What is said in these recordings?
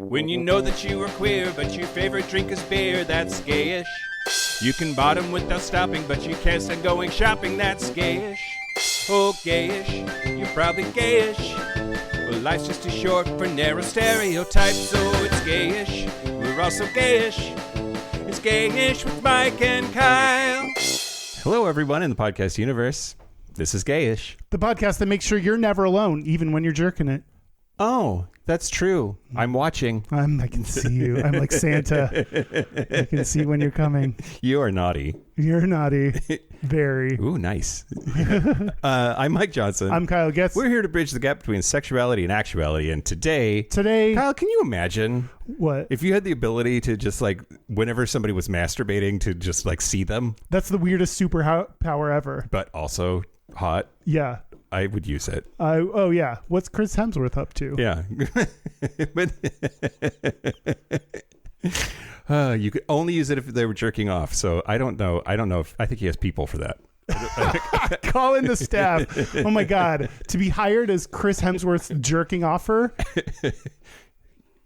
When you know that you are queer, but your favorite drink is beer, that's gayish. You can bottom without stopping, but you can't stand going shopping, that's gayish. Oh, gayish, you're probably gayish. Well, life's just too short for narrow stereotypes, so it's gayish. We're also gayish. It's Gayish with Mike and Kyle. Hello, everyone in the podcast universe. This is Gayish. The podcast that makes sure you're never alone, even when you're jerking it. Oh, that's true. I'm watching. I can see you. I'm like Santa. I can see when you're coming. You are naughty. You're naughty. Very. Ooh, nice. I'm Mike Johnson. I'm Kyle Getz. We're here to bridge the gap between sexuality and actuality. And today, Kyle, can you imagine what if you had the ability to just like whenever somebody was masturbating to just like see them? That's the weirdest superpower ever. But also hot. Yeah. I would use it. Oh, yeah. What's Chris Hemsworth up to? Yeah. You could only use it if they were jerking off. So I don't know. I think he has people for that. Call in the staff. Oh, my God. To be hired as Chris Hemsworth's jerking offer.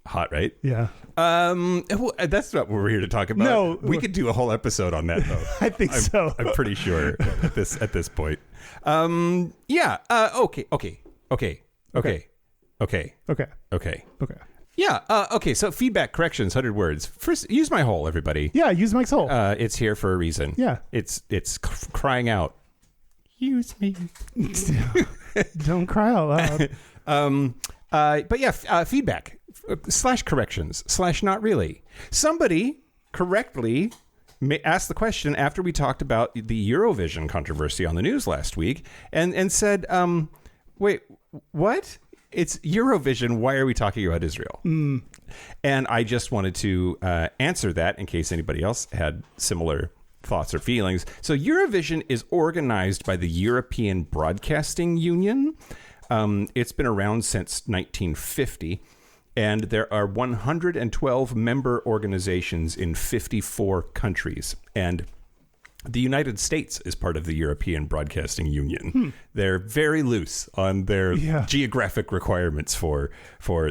Hot, right? Yeah. Well, that's not what we're here to talk about. No. We could do a whole episode on that, though. I think so. I'm pretty sure at this point. Yeah. Okay. Yeah. Okay. So feedback, corrections, 100 words. First, use my hole, everybody. Yeah. Use Mike's hole. It's here for a reason. Yeah. It's crying out. Use me. Don't cry out loud. But yeah, feedback / corrections / not really. Somebody correctly asked the question after we talked about the Eurovision controversy on the news last week and said, wait, what? It's Eurovision. Why are we talking about Israel? Mm. And I just wanted to answer that in case anybody else had similar thoughts or feelings. So Eurovision is organized by the European Broadcasting Union. It's been around since 1950. And there are 112 member organizations in 54 countries. And the United States is part of the European Broadcasting Union. They're very loose on their geographic requirements for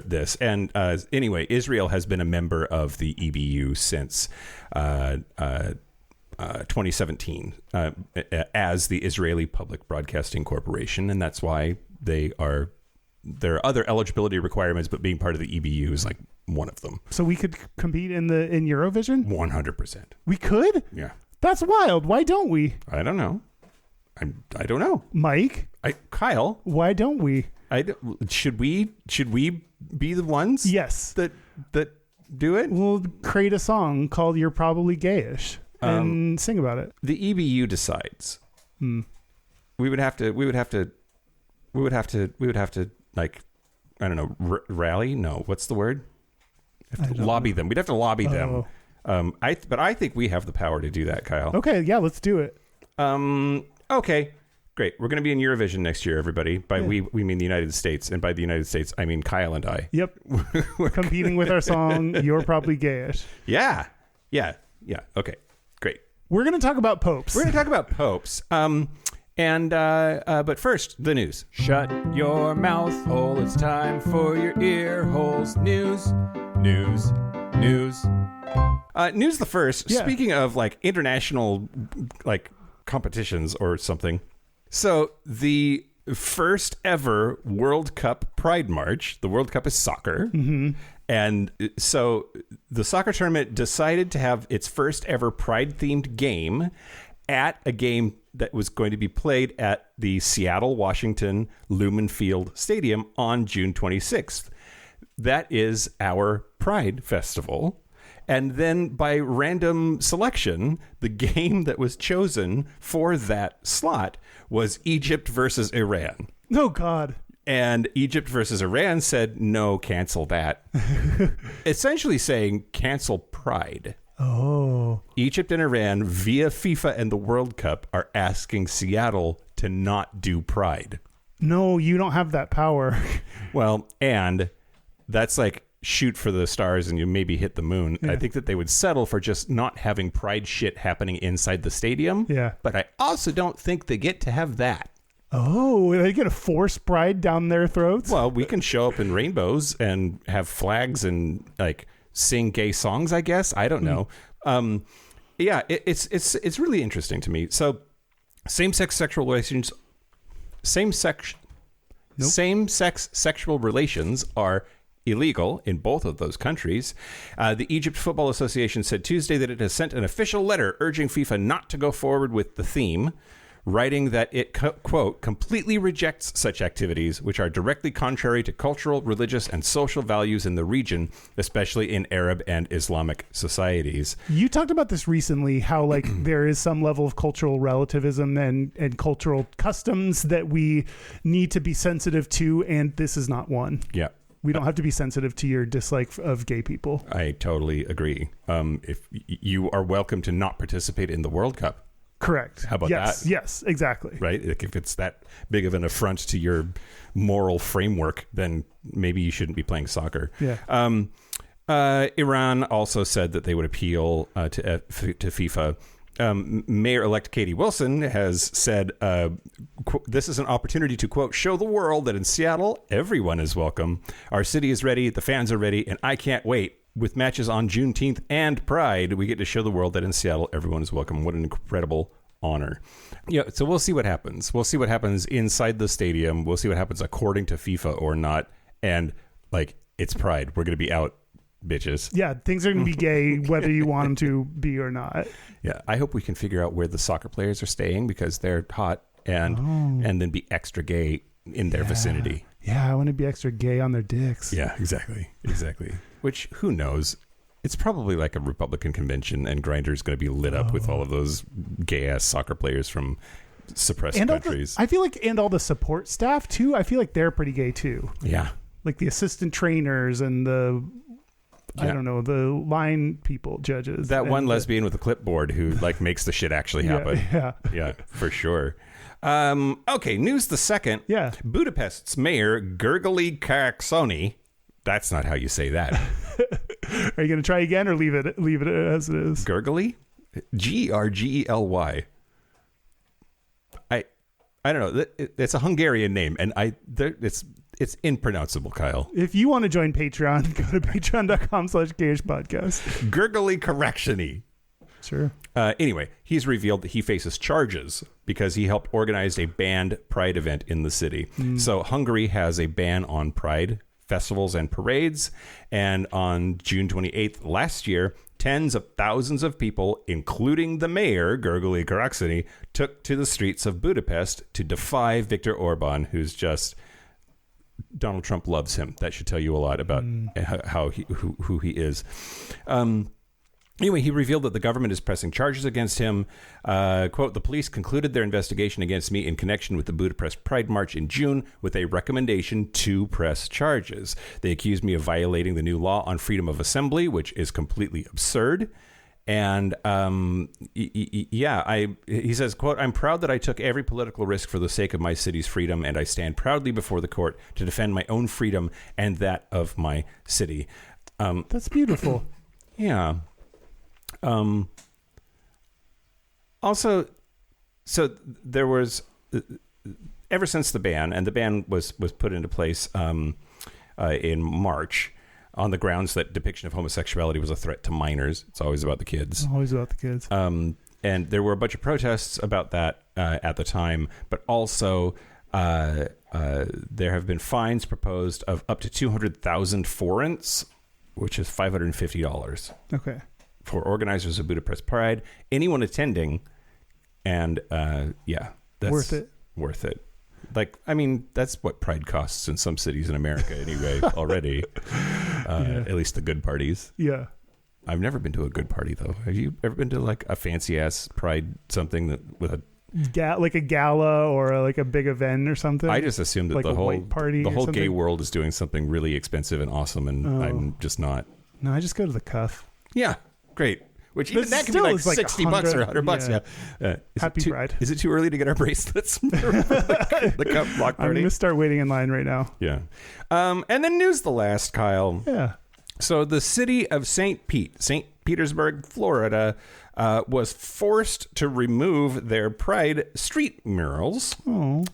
this. And anyway, Israel has been a member of the EBU since 2017 as the Israeli Public Broadcasting Corporation. And that's why there are other eligibility requirements, but being part of the EBU is like one of them. So we could compete in Eurovision? 100%. We could? Yeah. That's wild. Why don't we? I don't know. I don't know. Mike? Kyle? Why don't we? Should we be the ones? Yes. That do it? We'll create a song called "You're Probably Gayish" and sing about it. The EBU decides. We would have to like, I don't know, rally? No, what's the word? Lobby them. We'd have to lobby them. But I think we have the power to do that, Kyle. Okay, yeah, let's do it. Okay, great. We're going to be in Eurovision next year, everybody. By we mean the United States, and by the United States, I mean Kyle and I. Yep. We're competing with our song, "You're Probably Gayish." Yeah. Okay, great. We're going to talk about popes. But first, the news. Shut your mouth hole. It's time for your ear holes. News. News the first. Yeah. Speaking of like international like competitions or something. So the first ever World Cup Pride March. The World Cup is soccer. Mm-hmm. And so the soccer tournament decided to have its first ever Pride themed game at a game that was going to be played at the Seattle, Washington Lumen Field Stadium on June 26th. That is our Pride Festival. And then by random selection, the game that was chosen for that slot was Egypt versus Iran. Oh, God. And Egypt versus Iran said, no, cancel that. Essentially saying, cancel Pride. Oh. Egypt and Iran, via FIFA and the World Cup, are asking Seattle to not do Pride. No, you don't have that power. Well, and that's like shoot for the stars and you maybe hit the moon. Yeah. I think that they would settle for just not having Pride shit happening inside the stadium. Yeah. But I also don't think they get to have that. Oh, are they going to force pride down their throats? Well, we can show up in rainbows and have flags and like sing gay songs, I guess. I don't know. Yeah, it's really interesting to me. So same-sex sexual relations are illegal in both of those countries. The Egypt Football Association said Tuesday that it has sent an official letter urging FIFA not to go forward with the theme, writing that it, quote, completely rejects such activities, which are directly contrary to cultural, religious, and social values in the region, especially in Arab and Islamic societies. You talked about this recently, how like there is some level of cultural relativism and cultural customs that we need to be sensitive to, and this is not one. Yeah. We don't have to be sensitive to your dislike of gay people. I totally agree. If you are welcome to not participate in the World Cup. Correct. How about that? Yes, exactly. Right? Like if it's that big of an affront to your moral framework, then maybe you shouldn't be playing soccer. Yeah. Iran also said that they would appeal to FIFA. Mayor-elect Katie Wilson has said, this is an opportunity to, quote, show the world that in Seattle, everyone is welcome. Our city is ready, the fans are ready, and I can't wait. With matches on Juneteenth and Pride, we get to show the world that in Seattle, everyone is welcome. What an incredible honor. Yeah, so we'll see what happens. We'll see what happens inside the stadium. We'll see what happens according to FIFA or not. And, like, it's Pride. We're going to be out, bitches. Yeah, things are going to be gay whether you want them to be or not. Yeah, I hope we can figure out where the soccer players are staying because they're hot and then be extra gay in their vicinity. Yeah, I want to be extra gay on their dicks. Yeah, exactly. Which, who knows? It's probably like a Republican convention, and Grindr's going to be lit up with all of those gay-ass soccer players from suppressed countries. I feel like, and all the support staff, too. I feel like they're pretty gay, too. Yeah. Like the assistant trainers and the... I don't know, the line people, judges. That one lesbian with a clipboard who like makes the shit actually happen. Yeah, for sure. Okay, news the second. Yeah. Budapest's mayor, Gergely Karaksony. That's not how you say that. Are you going to try again or leave it as it is? Gergely? Grgely. I don't know. It's a Hungarian name, and it's impronounceable, Kyle. If you want to join Patreon, go to patreon.com/Gayish podcast. Gergely Karaksony. Sure. Anyway, he's revealed that he faces charges because he helped organize a banned Pride event in the city. So Hungary has a ban on Pride festivals and parades. And on June 28th last year, tens of thousands of people, including the mayor, Gergely Karaksony, took to the streets of Budapest to defy Viktor Orban, who's just... Donald Trump loves him. That should tell you a lot about who he is. Anyway, he revealed that the government is pressing charges against him. Quote, the police concluded their investigation against me in connection with the Budapest Pride March in June with a recommendation to press charges. They accused me of violating the new law on freedom of assembly, which is completely absurd. And he says, quote, I'm proud that I took every political risk for the sake of my city's freedom, and I stand proudly before the court to defend my own freedom and that of my city. That's beautiful. Yeah. Also, so there was, ever since the ban, and the ban was put into place in March, on the grounds that depiction of homosexuality was a threat to minors. It's always about the kids. Always about the kids. And there were a bunch of protests about that at the time, but also there have been fines proposed of up to 200,000 forints, which is $550. Okay. For organizers of Budapest Pride, anyone attending, and that's worth it. Worth it. Like, I mean, that's what Pride costs in some cities in America anyway, already. At least the good parties. Yeah. I've never been to a good party, though. Have you ever been to, like, a fancy-ass Pride something that with a... like a gala or like a big event or something? I just assume that like the whole something? gay world is doing something really expensive and awesome, and I'm just not. No, I just go to the cuff. Yeah, great. Which even that could be like $60 or $100. Yeah. Happy Pride. Is it too early to get our bracelets for the cup block party? I'm going to start waiting in line right now. Yeah. And then news the last, Kyle. Yeah. So the city of St. Pete Petersburg, Florida, was forced to remove their Pride street murals. Oh.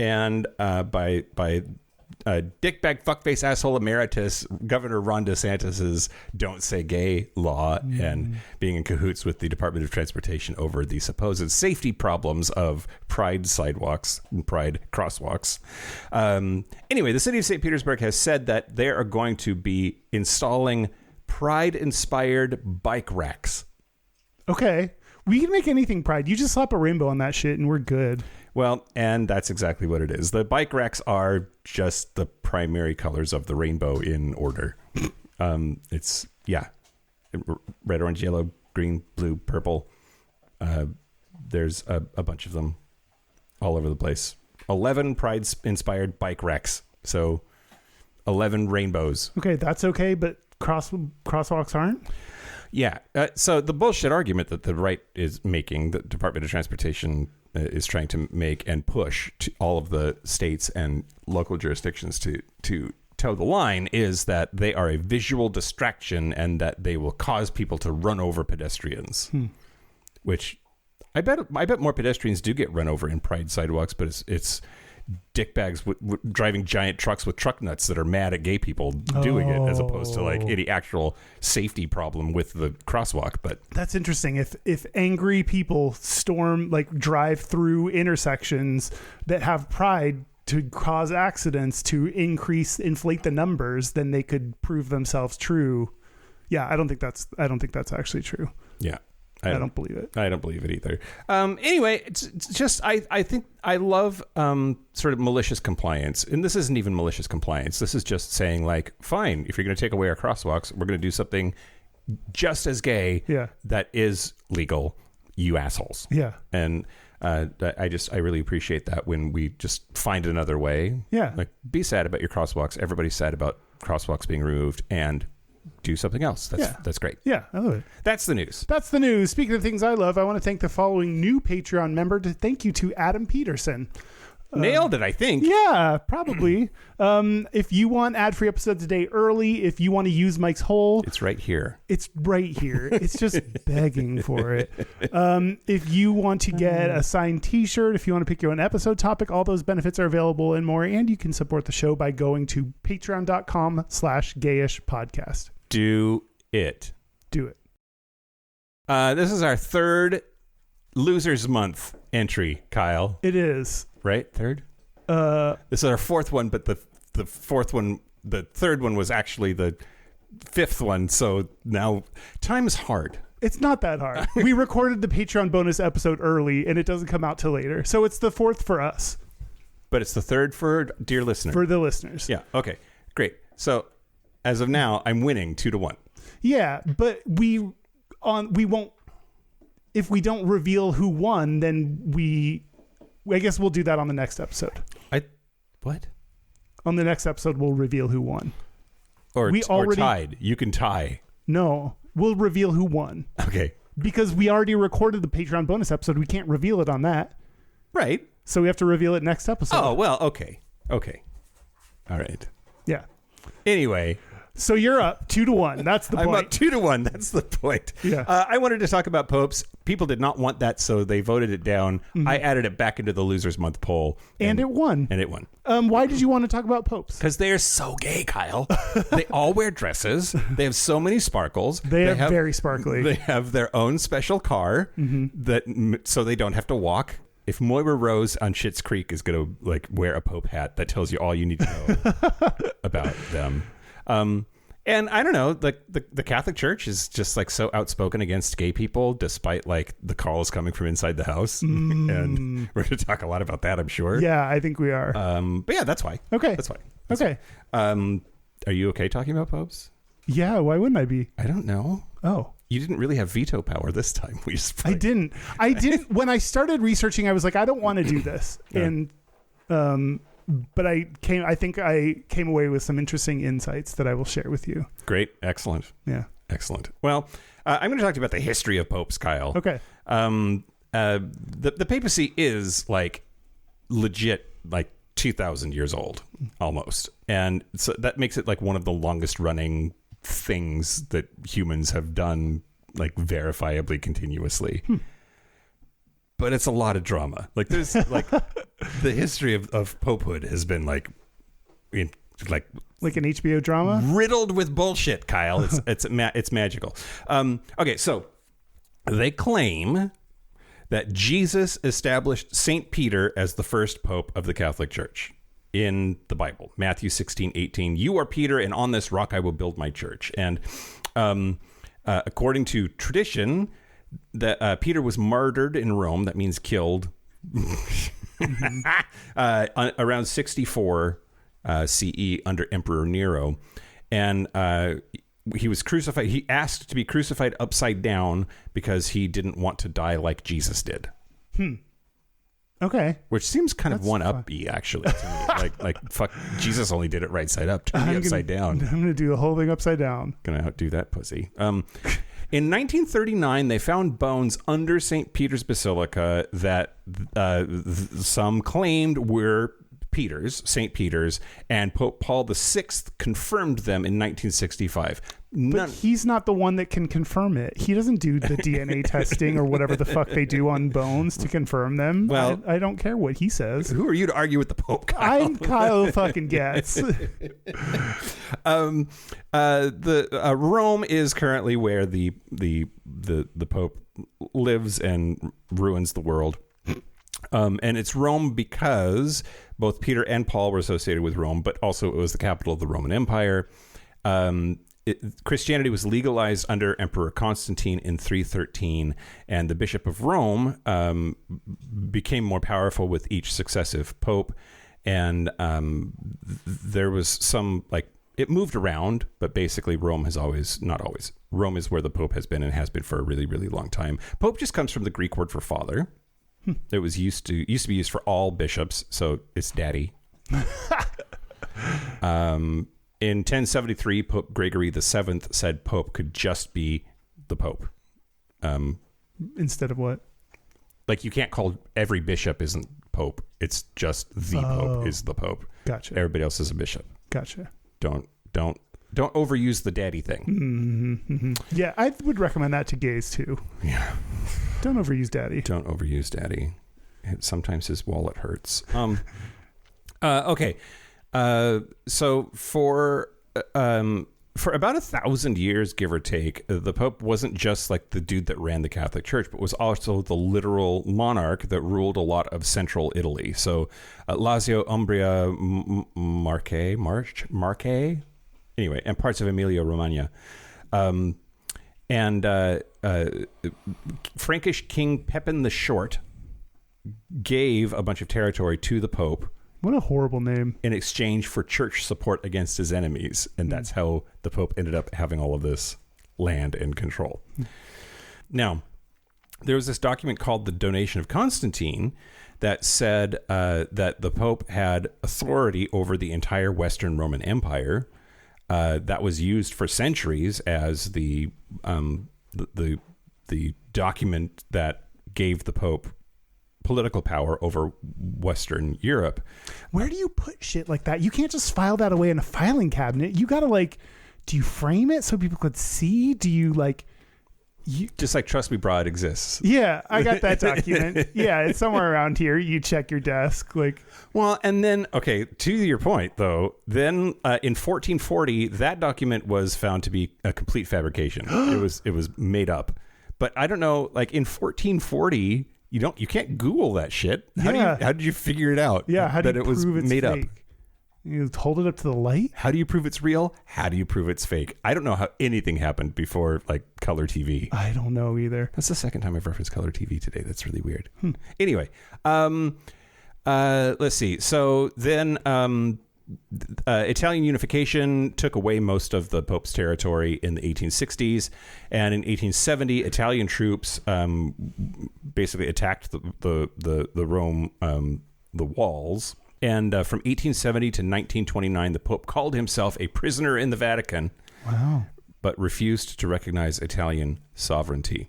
And by dickbag fuckface asshole emeritus Governor Ron DeSantis's "Don't Say Gay" law and being in cahoots with the Department of Transportation over the supposed safety problems of Pride sidewalks and Pride crosswalks. Anyway, the city of St. Petersburg has said that they are going to be installing Pride-inspired bike racks. Okay. We can make anything Pride. You just slap a rainbow on that shit and we're good. Well, and that's exactly what it is. The bike racks are just the primary colors of the rainbow in order. It's, red, orange, yellow, green, blue, purple. There's a bunch of them all over the place. 11 Pride-inspired bike racks. So 11 rainbows. Okay, that's okay, but crosswalks aren't? Yeah. So the bullshit argument that the right is making, the Department of Transportation is trying to make and push to all of the states and local jurisdictions to toe the line, is that they are a visual distraction and that they will cause people to run over pedestrians. Which I bet more pedestrians do get run over in Pride sidewalks, but it's dickbags driving giant trucks with truck nuts that are mad at gay people doing it, as opposed to like any actual safety problem with the crosswalk. But that's interesting. If angry people drive through intersections that have Pride to cause accidents to inflate the numbers, then they could prove themselves true. Yeah, I don't think that's actually true. Yeah. I don't believe it. I don't believe it either. Anyway, it's just I think I love sort of malicious compliance, and this isn't even malicious compliance. This is just saying, like, fine, if you're going to take away our crosswalks, we're going to do something just as gay that is legal. You assholes. Yeah. And I really appreciate that when we just find another way. Yeah. Like, be sad about your crosswalks. Everybody's sad about crosswalks being removed, and do something else. That's great. Yeah, I love it. That's the news. That's the news. Speaking of things I love, I want to thank the following new Patreon member. Thank you to Adam Peterson. Nailed it, I think. Yeah, probably. If you want ad-free episodes a day early, if you want to use Mike's hole, it's right here. It's right here. It's just begging for it. If you want to get a signed t-shirt, if you want to pick your own episode topic, all those benefits are available and more. And you can support the show by going to patreon.com/gayish podcast. Do it. Do it. This is our third Losers Month entry, Kyle. It is. Right? Third? This is our fourth one, but the third one was actually the fifth one. So now time is hard. It's not that hard. We recorded the Patreon bonus episode early and it doesn't come out till later. So it's the fourth for us. But it's the third for dear listener. For the listeners. Yeah. Okay. Great. So as of now, I'm winning 2-1. Yeah, but we won't. If we don't reveal who won, then I guess we'll do that on the next episode. What? On the next episode, we'll reveal who won. Or tied. You can tie. No, we'll reveal who won. Okay. Because we already recorded the Patreon bonus episode, we can't reveal it on that. Right. So we have to reveal it next episode. Oh, well, okay. Okay. All right. Yeah. Anyway. So you're up 2-1. That's the point. I'm up 2-1. That's the point. Yeah. I wanted to talk about popes. People did not want that, so they voted it down. Mm-hmm. I added it back into the Losers Month poll. And it won. And it won. Why did you want to talk about popes? Because they are so gay, Kyle. They all wear dresses. They have so many sparkles. They have very sparkly. They have their own special car so they don't have to walk. If Moira Rose on Schitt's Creek is going to wear a pope hat, that tells you all you need to know about them. And I don't know, the Catholic Church is just so outspoken against gay people, despite the calls coming from inside the house. And we're going to talk a lot about that, I'm sure. Yeah, I think we are. But yeah, that's why. Okay. That's why. Okay. Are you okay talking about popes? Yeah, why wouldn't I be? I don't know. Oh. You didn't really have veto power this time. I didn't. When I started researching, I was like, I don't want to do this. Yeah. And but I think I came away with some interesting insights that I will share with you. Great. Excellent. Yeah. Excellent. Well, I'm going to talk to you about the history of popes, Kyle. Okay. The papacy is legit 2,000 years old almost. And so that makes it one of the longest running things that humans have done like verifiably continuously. But it's a lot of drama. Like there's like the history of popehood has been like an HBO drama, riddled with bullshit, Kyle. It's magical. Okay, so they claim that Jesus established St. Peter as the first pope of the Catholic Church in the Bible. Matthew 16:18. You are Peter, and on this rock I will build my church. And according to tradition, that Peter was martyred in Rome. That means killed. Around 64 CE under Emperor Nero. And he was crucified. He asked to be crucified upside down because he didn't want to die like Jesus did. Okay. Which seems kind of one-uppy, actually, to me. like fuck, Jesus only did it right side up. Turn me upside down. I'm going to do the whole thing upside down. Gonna outdo that pussy. In 1939, they found bones under St. Peter's Basilica that some claimed were St. Peter's, and Pope Paul VI confirmed them in 1965. But he's not the one that can confirm it. He doesn't do the DNA testing or whatever the fuck they do on bones to confirm them. Well, I don't care what he says. Who are you to argue with the Pope, Kyle? I'm Kyle fucking Getz. Rome is currently where the Pope lives and ruins the world. And it's Rome because both Peter and Paul were associated with Rome, but also it was the capital of the Roman Empire. Christianity was legalized under Emperor Constantine in 313, and the Bishop of Rome became more powerful with each successive pope. And there was some, like, it moved around, but basically Rome has always, not always, Rome is where the Pope has been and has been for a really, really long time. Pope just comes from the Greek word for father. It was used to be used for all bishops, so it's daddy. In 1073, Pope Gregory VII said Pope could just be the Pope. Instead of what? Like, you can't call every bishop isn't Pope. It's just the Pope is the Pope. Gotcha. Everybody else is a bishop. Gotcha. Don't overuse the daddy thing. Mm-hmm, mm-hmm. Yeah, I would recommend that to gays too. Yeah. Don't overuse daddy. Don't overuse daddy. Sometimes his wallet hurts. Okay. So for about 1,000 years, give or take, the Pope wasn't just like the dude that ran the Catholic Church, but was also the literal monarch that ruled a lot of central Italy. So Lazio, Umbria, Marche, anyway, and parts of Emilia-Romagna. Frankish King Pepin the Short gave a bunch of territory to the Pope. What a horrible name. In exchange for church support against his enemies. And that's how the Pope ended up having all of this land and control. Now, there was this document called the Donation of Constantine that said that the Pope had authority over the entire Western Roman Empire. That was used for centuries as the document that gave the Pope political power over Western Europe. Where do you put shit like that? You can't just file that away in a filing cabinet. You gotta, like, do you frame it so people could see? Do you, like... Just like Trust Me Broad exists. Yeah, I got that document. Yeah, it's somewhere around here. You check your desk. Like, well, and then, okay, to your point, though, then in 1440, that document was found to be a complete fabrication. It was made up. But I don't know, like in 1440... You can't Google that shit. How did you figure it out? Yeah, how do you prove it's made fake? Up? You hold it up to the light? How do you prove it's real? How do you prove it's fake? I don't know how anything happened before, like, color TV. I don't know either. That's the second time I've referenced color TV today. That's really weird. Anyway, let's see. So then Italian unification took away most of the Pope's territory in the 1860s, and in 1870, Italian troops basically attacked the Rome the walls. And from 1870 to 1929, the Pope called himself a prisoner in the Vatican. Wow! But refused to recognize Italian sovereignty.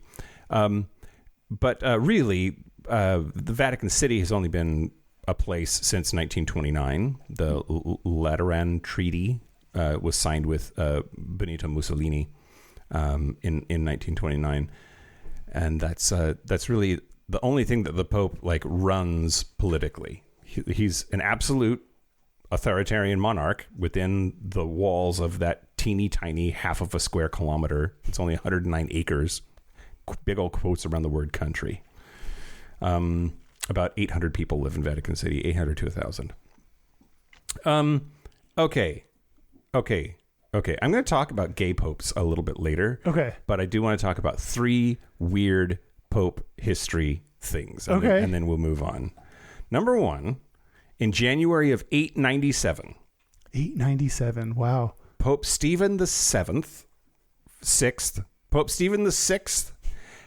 But really, the Vatican City has only been a place since 1929. The Lateran Treaty was signed with Benito Mussolini in 1929, and that's really the only thing that the Pope like runs politically. He's an absolute authoritarian monarch within the walls of that teeny tiny half of a square kilometer. It's only 109 acres. Big old quotes around the word country. About 800 people live in Vatican City, 800 to 1,000. Okay. I'm going to talk about gay popes a little bit later. Okay. But I do want to talk about 3 weird pope history things. Okay. And then we'll move on. Number 1, in January of 897. 897. Wow. Pope Stephen the Sixth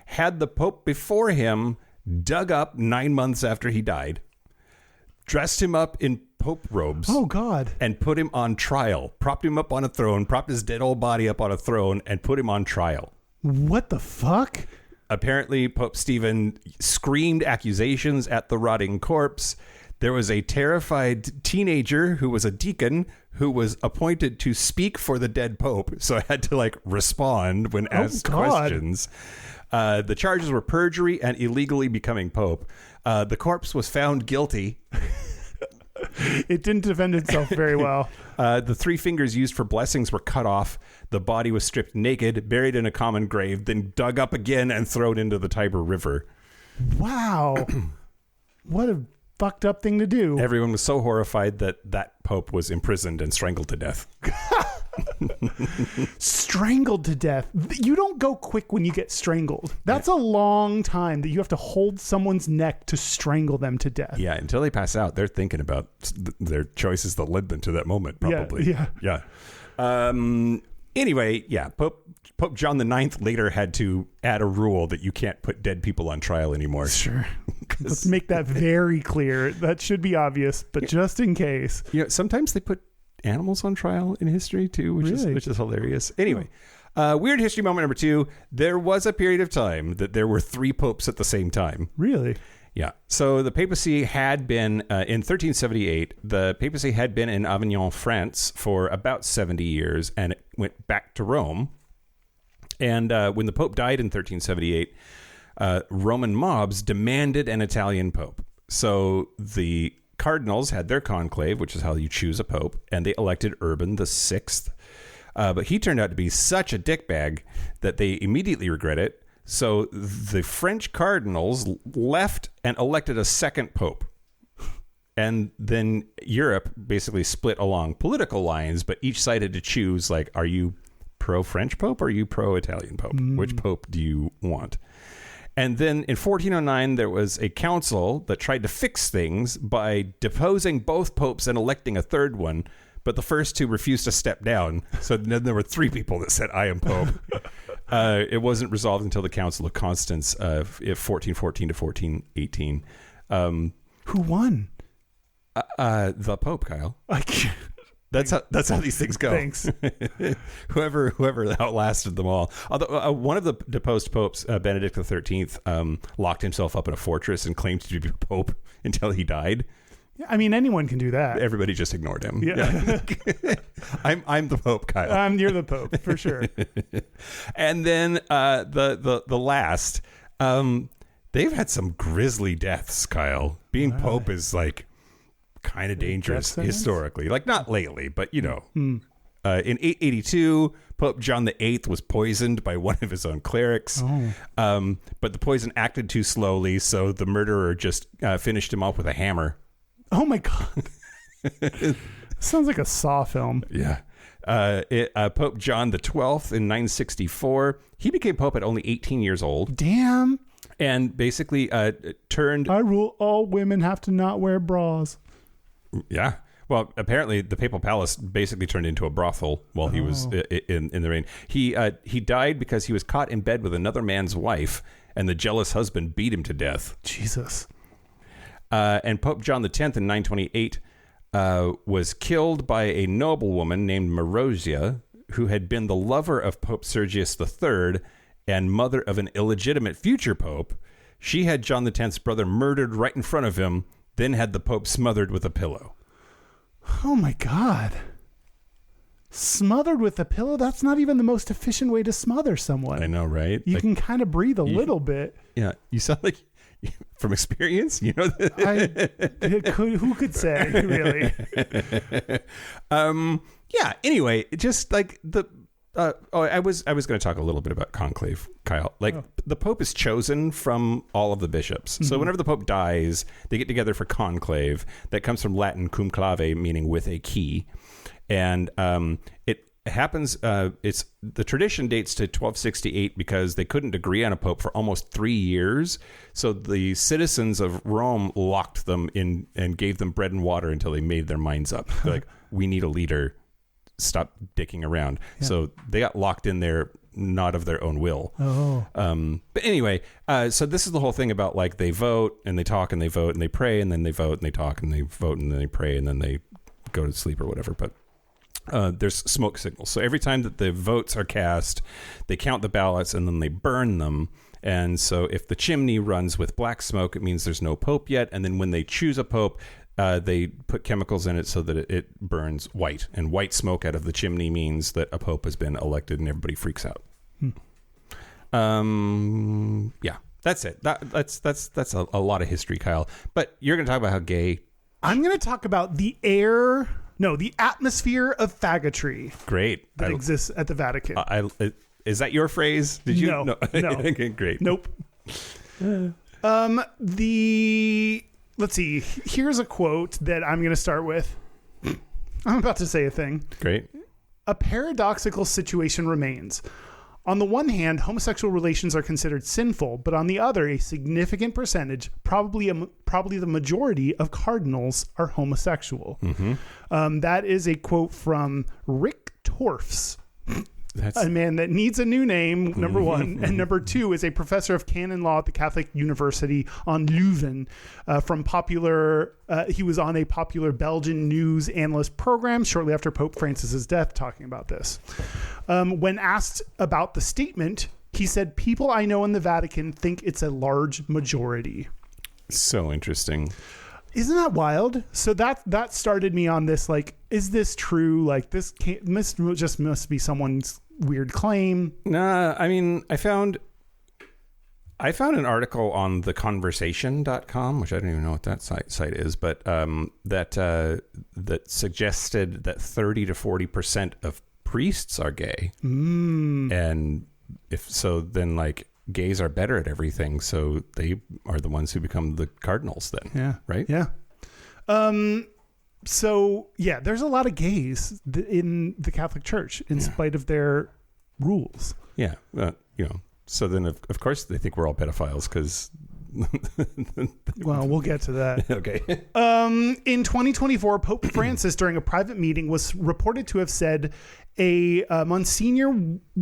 had the Pope before him dug up 9 months after he died, dressed him up in Pope robes. Oh, God. And put him on trial. Propped him up on a throne, propped his dead old body up on a throne, and put him on trial. What the fuck? Apparently, Pope Stephen screamed accusations at the rotting corpse. There was a terrified teenager who was a deacon who was appointed to speak for the dead Pope, so I had to like respond when asked questions. The charges were perjury and illegally becoming Pope. The corpse was found guilty. It didn't defend itself very well. The 3 fingers used for blessings were cut off. The body was stripped naked, buried in a common grave, then dug up again and thrown into the Tiber River. Wow. What a fucked up thing to do. Everyone was so horrified that Pope was imprisoned and strangled to death. Strangled to death. You don't go quick when you get strangled. That's a long time that you have to hold someone's neck to strangle them to death. Yeah, until they pass out, they're thinking about their choices that led them to that moment, probably. Yeah. Anyway, yeah, Pope John the IX later had to add a rule that you can't put dead people on trial anymore. Sure. Let's make that very clear. That should be obvious, but just in case. Sometimes they put animals on trial in history too, which is hilarious. Anyway, weird history moment number 2. There was a period of time that there were 3 popes at the same time. Really? Yeah. So the papacy had been, in 1378, the papacy had been in Avignon, France for about 70 years, and it went back to Rome. And when the Pope died in 1378, Roman mobs demanded an Italian Pope. So the cardinals had their conclave, which is how you choose a Pope, and they elected Urban VI. But he turned out to be such a dickbag that they immediately regret it. So the French cardinals left and elected a second Pope. And then Europe basically split along political lines, but each side had to choose, like, are you pro-French Pope or are you pro-Italian Pope? Which Pope do you want? And then in 1409, there was a council that tried to fix things by deposing both popes and electing a third one. But the first 2 refused to step down. So then there were 3 people that said, I am Pope. It wasn't resolved until the Council of Constance of 1414 to 1418. Who won? The Pope, Kyle. I can't. That's how these things go. Thanks. whoever outlasted them all. Although one of the deposed popes, Benedict XIII, locked himself up in a fortress and claimed to be Pope until he died. I mean, anyone can do that. Everybody just ignored him. Yeah. I'm the Pope, Kyle. You're the Pope for sure. And then the last, they've had some grisly deaths, Kyle. Being Pope is like kind of dangerous historically. Like not lately, but in 882, Pope John VIII was poisoned by one of his own clerics. But the poison acted too slowly, so the murderer just finished him off with a hammer. Oh my God. Sounds like a Saw film. Yeah. Pope John XII in 964, he became Pope at only 18 years old. Damn. And basically turned... I rule all women have to not wear bras. Yeah. Well, apparently the Papal Palace basically turned into a brothel while he was in the reign. He died because he was caught in bed with another man's wife, and the jealous husband beat him to death. Jesus. And Pope John X in 928 was killed by a noblewoman named Marozia, who had been the lover of Pope Sergius III and mother of an illegitimate future pope. She had John X's brother murdered right in front of him, then had the Pope smothered with a pillow. Oh my God. Smothered with a pillow? That's not even the most efficient way to smother someone. I know, right? You can kind of breathe a little bit. Yeah, you sound like, from experience, you know. Who could say, really? Yeah. Anyway, just like I was going to talk a little bit about conclave, Kyle. Like the Pope is chosen from all of the bishops. Mm-hmm. So whenever the Pope dies, they get together for conclave. That comes from Latin cum clave, meaning with a key. And it happens, the tradition dates to 1268 because they couldn't agree on a pope for almost 3 years. So the citizens of Rome locked them in and gave them bread and water until they made their minds up. They're like, we need a leader. Stop dicking around. Yeah. So they got locked in there, not of their own will. Oh. But anyway, so this is the whole thing about like they vote and they talk and they vote and they pray and then they vote and they talk and they vote and then they pray and then they go to sleep or whatever. But there's smoke signals. So every time that the votes are cast, they count the ballots and then they burn them. And so if the chimney runs with black smoke, it means there's no pope yet. And then when they choose a pope, they put chemicals in it so that it burns white. And white smoke out of the chimney means that a pope has been elected and everybody freaks out. Yeah, that's it. That's a lot of history, Kyle. But you're going to talk about how gay... I'm going to talk about the atmosphere of faggotry. Great. That exists at the Vatican. Is that your phrase? Did you? No. Okay, great. Nope. Let's see. Here's a quote that I'm going to start with. I'm about to say a thing. Great. A paradoxical situation remains. On the one hand, homosexual relations are considered sinful, but on the other, a significant percentage, probably the majority of cardinals are homosexual. Mm-hmm. That is a quote from Rick Torfs. That's a man that needs a new name, number one. And number two is a professor of canon law at the Catholic University on Leuven. He was on a popular Belgian news analyst program shortly after Pope Francis's death, talking about this. When asked about the statement, he said, "People I know in the Vatican think it's a large majority." So interesting. Isn't that wild? So that started me on this, like, is this true? Like, this must be someone's weird claim. Nah, I mean, I found an article on theconversation.com, which I don't even know what that site is, but that suggested that 30 to 40% of priests are gay. And if so, then like gays are better at everything, so they are the ones who become the cardinals then. Yeah. Right? Yeah. So, yeah, there's a lot of gays in the Catholic Church in spite of their rules. Yeah. So then, of course, they think we're all pedophiles because... Well, we'll get to that. Okay. In 2024, Pope Francis, during a private meeting, was reported to have said, a Monsignor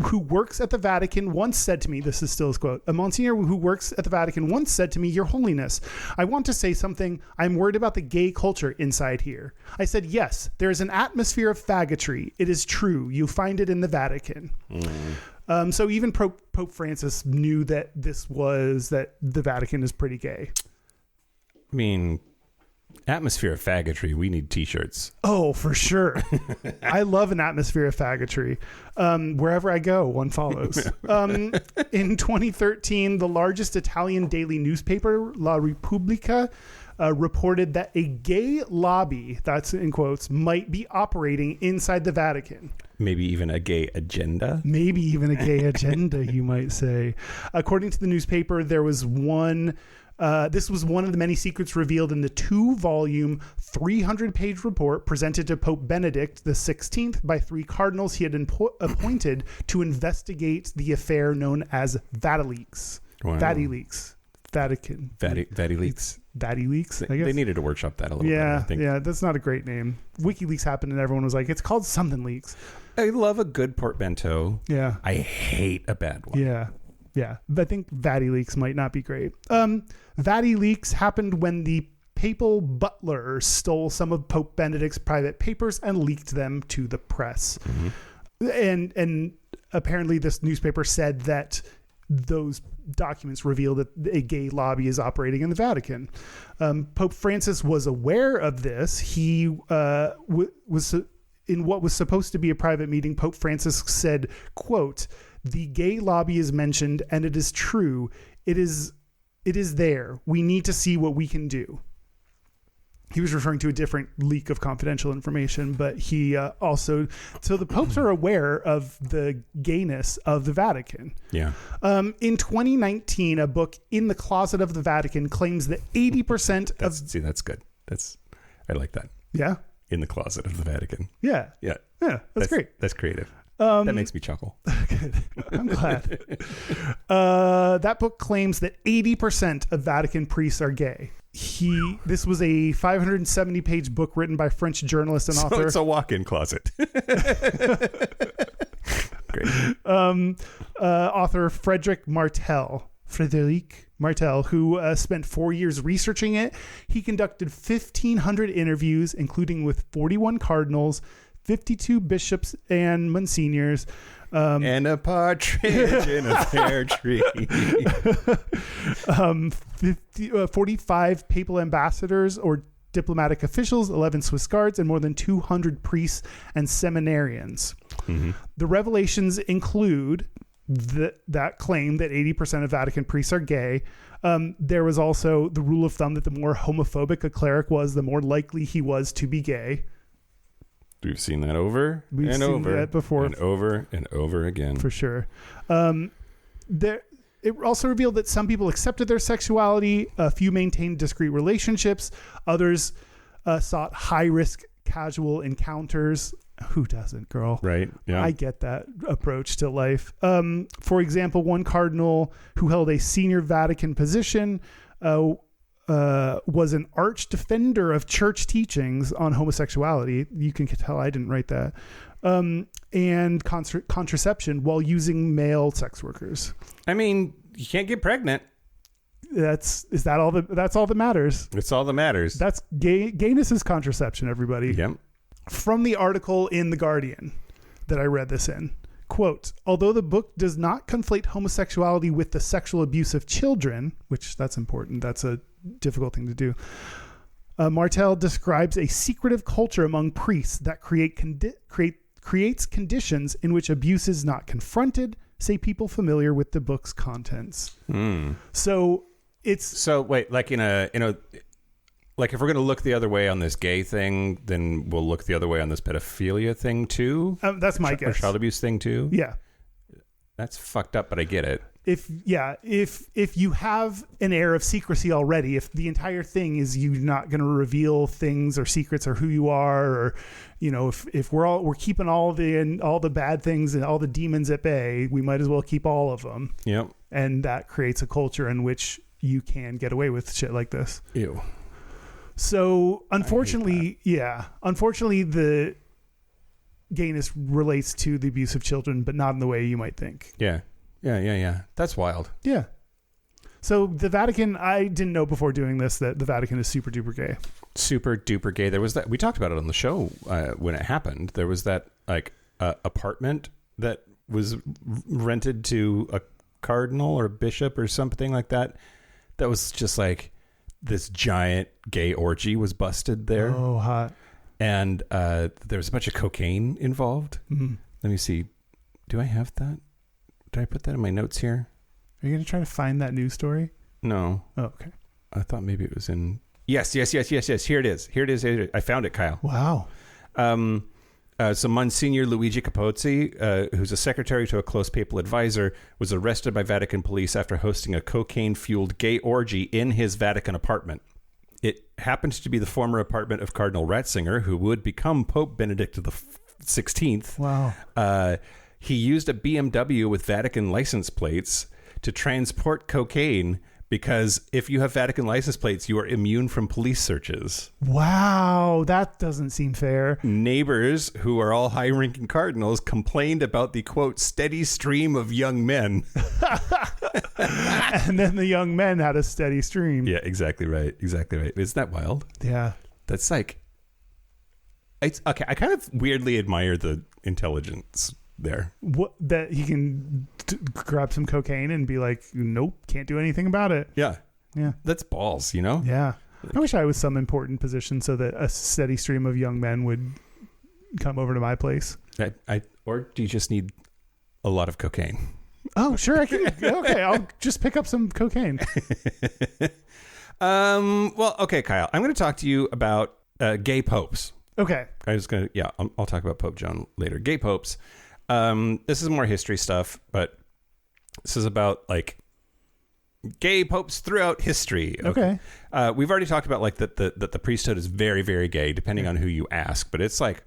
who works at the Vatican once said to me, this is still his quote, "A Monsignor who works at the Vatican once said to me, 'Your Holiness, I want to say something. I'm worried about the gay culture inside here.' I said, 'Yes, there is an atmosphere of faggotry. It is true. You find it in the Vatican.'" So even Pope Francis knew that that the Vatican is pretty gay. I mean, atmosphere of faggotry. We need T-shirts. Oh, for sure. I love an atmosphere of faggotry. Wherever I go, one follows. In 2013, the largest Italian daily newspaper, La Repubblica, reported that a gay lobby, that's in quotes, might be operating inside the Vatican. Maybe even a gay agenda? Maybe even a gay agenda, you might say. According to the newspaper, there was this was one of the many secrets revealed in the 2-volume, 300-page report presented to Pope Benedict XVI by 3 cardinals he had appointed to investigate the affair known as VatiLeaks. Wow. VatiLeaks. Vatican. VatiLeaks. VatiLeaks, I guess. They needed to workshop that a little bit, I think. Yeah, that's not a great name. WikiLeaks happened and everyone was like, it's called something leaks. I love a good portmanteau. Yeah. I hate a bad one. Yeah. But I think VatiLeaks might not be great. VatiLeaks happened when the papal butler stole some of Pope Benedict's private papers and leaked them to the press. Mm-hmm. And apparently this newspaper said that those documents reveal that a gay lobby is operating in the Vatican. Pope Francis was aware of this. He was in what was supposed to be a private meeting, Pope Francis said, quote, "The gay lobby is mentioned, and it is true. It is there. We need to see what we can do." He was referring to a different leak of confidential information, but he also... So the popes are aware of the gayness of the Vatican. Yeah. In 2019, a book, In the Closet of the Vatican, claims that 80% of... See, that's good. I like that. Yeah? In the Closet of the Vatican. Yeah. Yeah. Yeah, that's great. That's creative. That makes me chuckle. Good. I'm glad. That book claims that 80% of Vatican priests are gay. This was a 570-page book written by French journalist and author. So it's a walk-in closet. Great. Author Frederic Martel, who spent 4 years researching it. He conducted 1,500 interviews, including with 41 cardinals, 52 bishops and monsignors, and a partridge in a pear tree. 45 papal ambassadors or diplomatic officials, 11 Swiss guards, and more than 200 priests and seminarians. Mm-hmm. The revelations include that claim that 80% of Vatican priests are gay. There was also the rule of thumb that the more homophobic a cleric was, the more likely he was to be gay. We've seen that over We've seen that before. And over and over again. For sure. It also revealed that some people accepted their sexuality. A few maintained discreet relationships. Others sought high-risk casual encounters. Who doesn't, girl? Right. Yeah. I get that approach to life. For example, one cardinal who held a senior Vatican position was an arch defender of church teachings on homosexuality. You can tell I didn't write that. And contraception while using male sex workers. I mean, you can't get pregnant. That's all that matters. It's all that matters. That's gayness is contraception, everybody. Yep. From the article in The Guardian that I read this in. Quote, although the book does not conflate homosexuality with the sexual abuse of children, which that's important, that's a difficult thing to do, Martel describes a secretive culture among priests that creates conditions in which abuse is not confronted, say people familiar with the book's contents. So wait, like like if we're going to look the other way on this gay thing, then we'll look the other way on this pedophilia thing too. That's my guess. Or child abuse thing too. Yeah, that's fucked up, but I get it. If you have an air of secrecy already, if the entire thing is you not going to reveal things or secrets or who you are, or if we're keeping all the bad things and all the demons at bay, we might as well keep all of them. Yep. And that creates a culture in which you can get away with shit like this. Ew. So unfortunately, the gayness relates to the abuse of children, but not in the way you might think. Yeah. That's wild. Yeah. So the Vatican, I didn't know before doing this that the Vatican is super duper gay. Super duper gay. There was that, we talked about it on the show when it happened. There was that apartment that was rented to a cardinal or bishop or something like that. That was just like this giant gay orgy was busted there. Oh, hot. And there was a bunch of cocaine involved. Mm-hmm. Let me see. Do I have that? Did I put that in my notes here? Are you going to try to find that news story? No. Oh, okay. I thought maybe it was in... Yes. Here it is. I found it, Kyle. Wow. So Monsignor Luigi Capozzi, who's a secretary to a close papal advisor, was arrested by Vatican police after hosting a cocaine-fueled gay orgy in his Vatican apartment. It happened to be the former apartment of Cardinal Ratzinger, who would become Pope Benedict XVI. Wow. He used a BMW with Vatican license plates to transport cocaine because if you have Vatican license plates, you are immune from police searches. Wow, that doesn't seem fair. Neighbors, who are all high-ranking cardinals, complained about the, quote, steady stream of young men. And then the young men had a steady stream. Yeah, exactly right. Isn't that wild? Yeah. That's like... It's okay. I kind of weirdly admire the intelligence there. What, that he can grab some cocaine and be like, nope, can't do anything about it. Yeah. Yeah. That's balls, you know? Yeah. I wish I was some important position so that a steady stream of young men would come over to my place. Or do you just need a lot of cocaine? Oh, sure. I can. Okay. I'll just pick up some cocaine. Well, okay, Kyle, I'm going to talk to you about gay popes. Okay. I'll talk about Pope Joan later. Gay popes. This is more history stuff, but this is about like gay popes throughout history. Okay. We've already talked about like that the priesthood is very, very gay, depending on who you ask. But it's like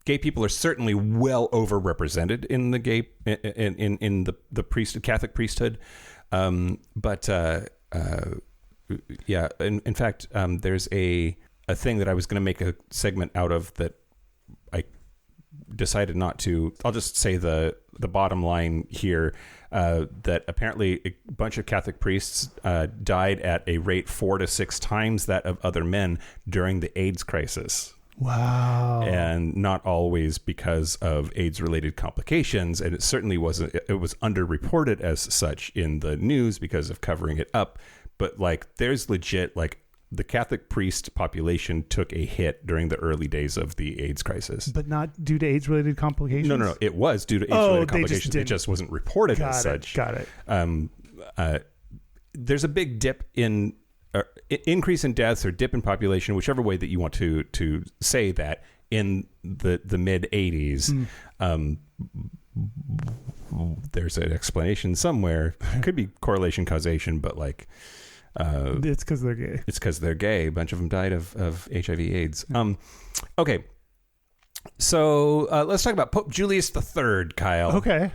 gay people are certainly well overrepresented in the gay in the Catholic priesthood. Yeah. In fact, there's a thing that I was going to make a segment out of that I decided not to. I'll just say the bottom line here, that apparently a bunch of Catholic priests died at a rate 4 to 6 times that of other men during the AIDS crisis. Wow. And not always because of AIDS-related complications, and it certainly wasn't. It was underreported as such in the news because of covering it up. But like, there's legit like the Catholic priest population took a hit during the early days of the AIDS crisis. But not due to AIDS-related complications? No. It was due to AIDS-related complications. It just wasn't reported as such. Got it. There's a big dip in increase in deaths or dip in population, whichever way that you want to say that, in the mid 80s. There's an explanation somewhere. Could be correlation, causation, but like it's because they're gay. It's because they're gay. A bunch of them died of HIV AIDS. Okay. So let's talk about Pope Julius III, Kyle. Okay.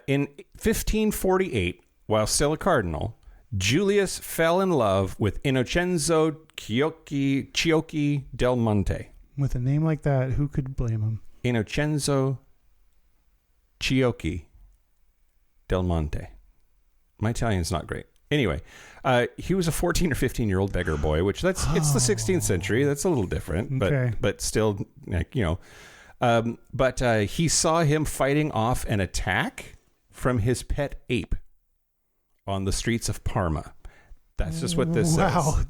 In 1548, while still a cardinal, Julius fell in love with Innocenzo Ciocchi del Monte. With a name like that, who could blame him? Innocenzo Ciocchi del Monte. My Italian's not great. Anyway, he was a 14 or 15-year-old beggar boy, which it's the 16th century. That's a little different, but still, like, you know. But he saw him fighting off an attack from his pet ape on the streets of Parma. That's just what this says. Wow,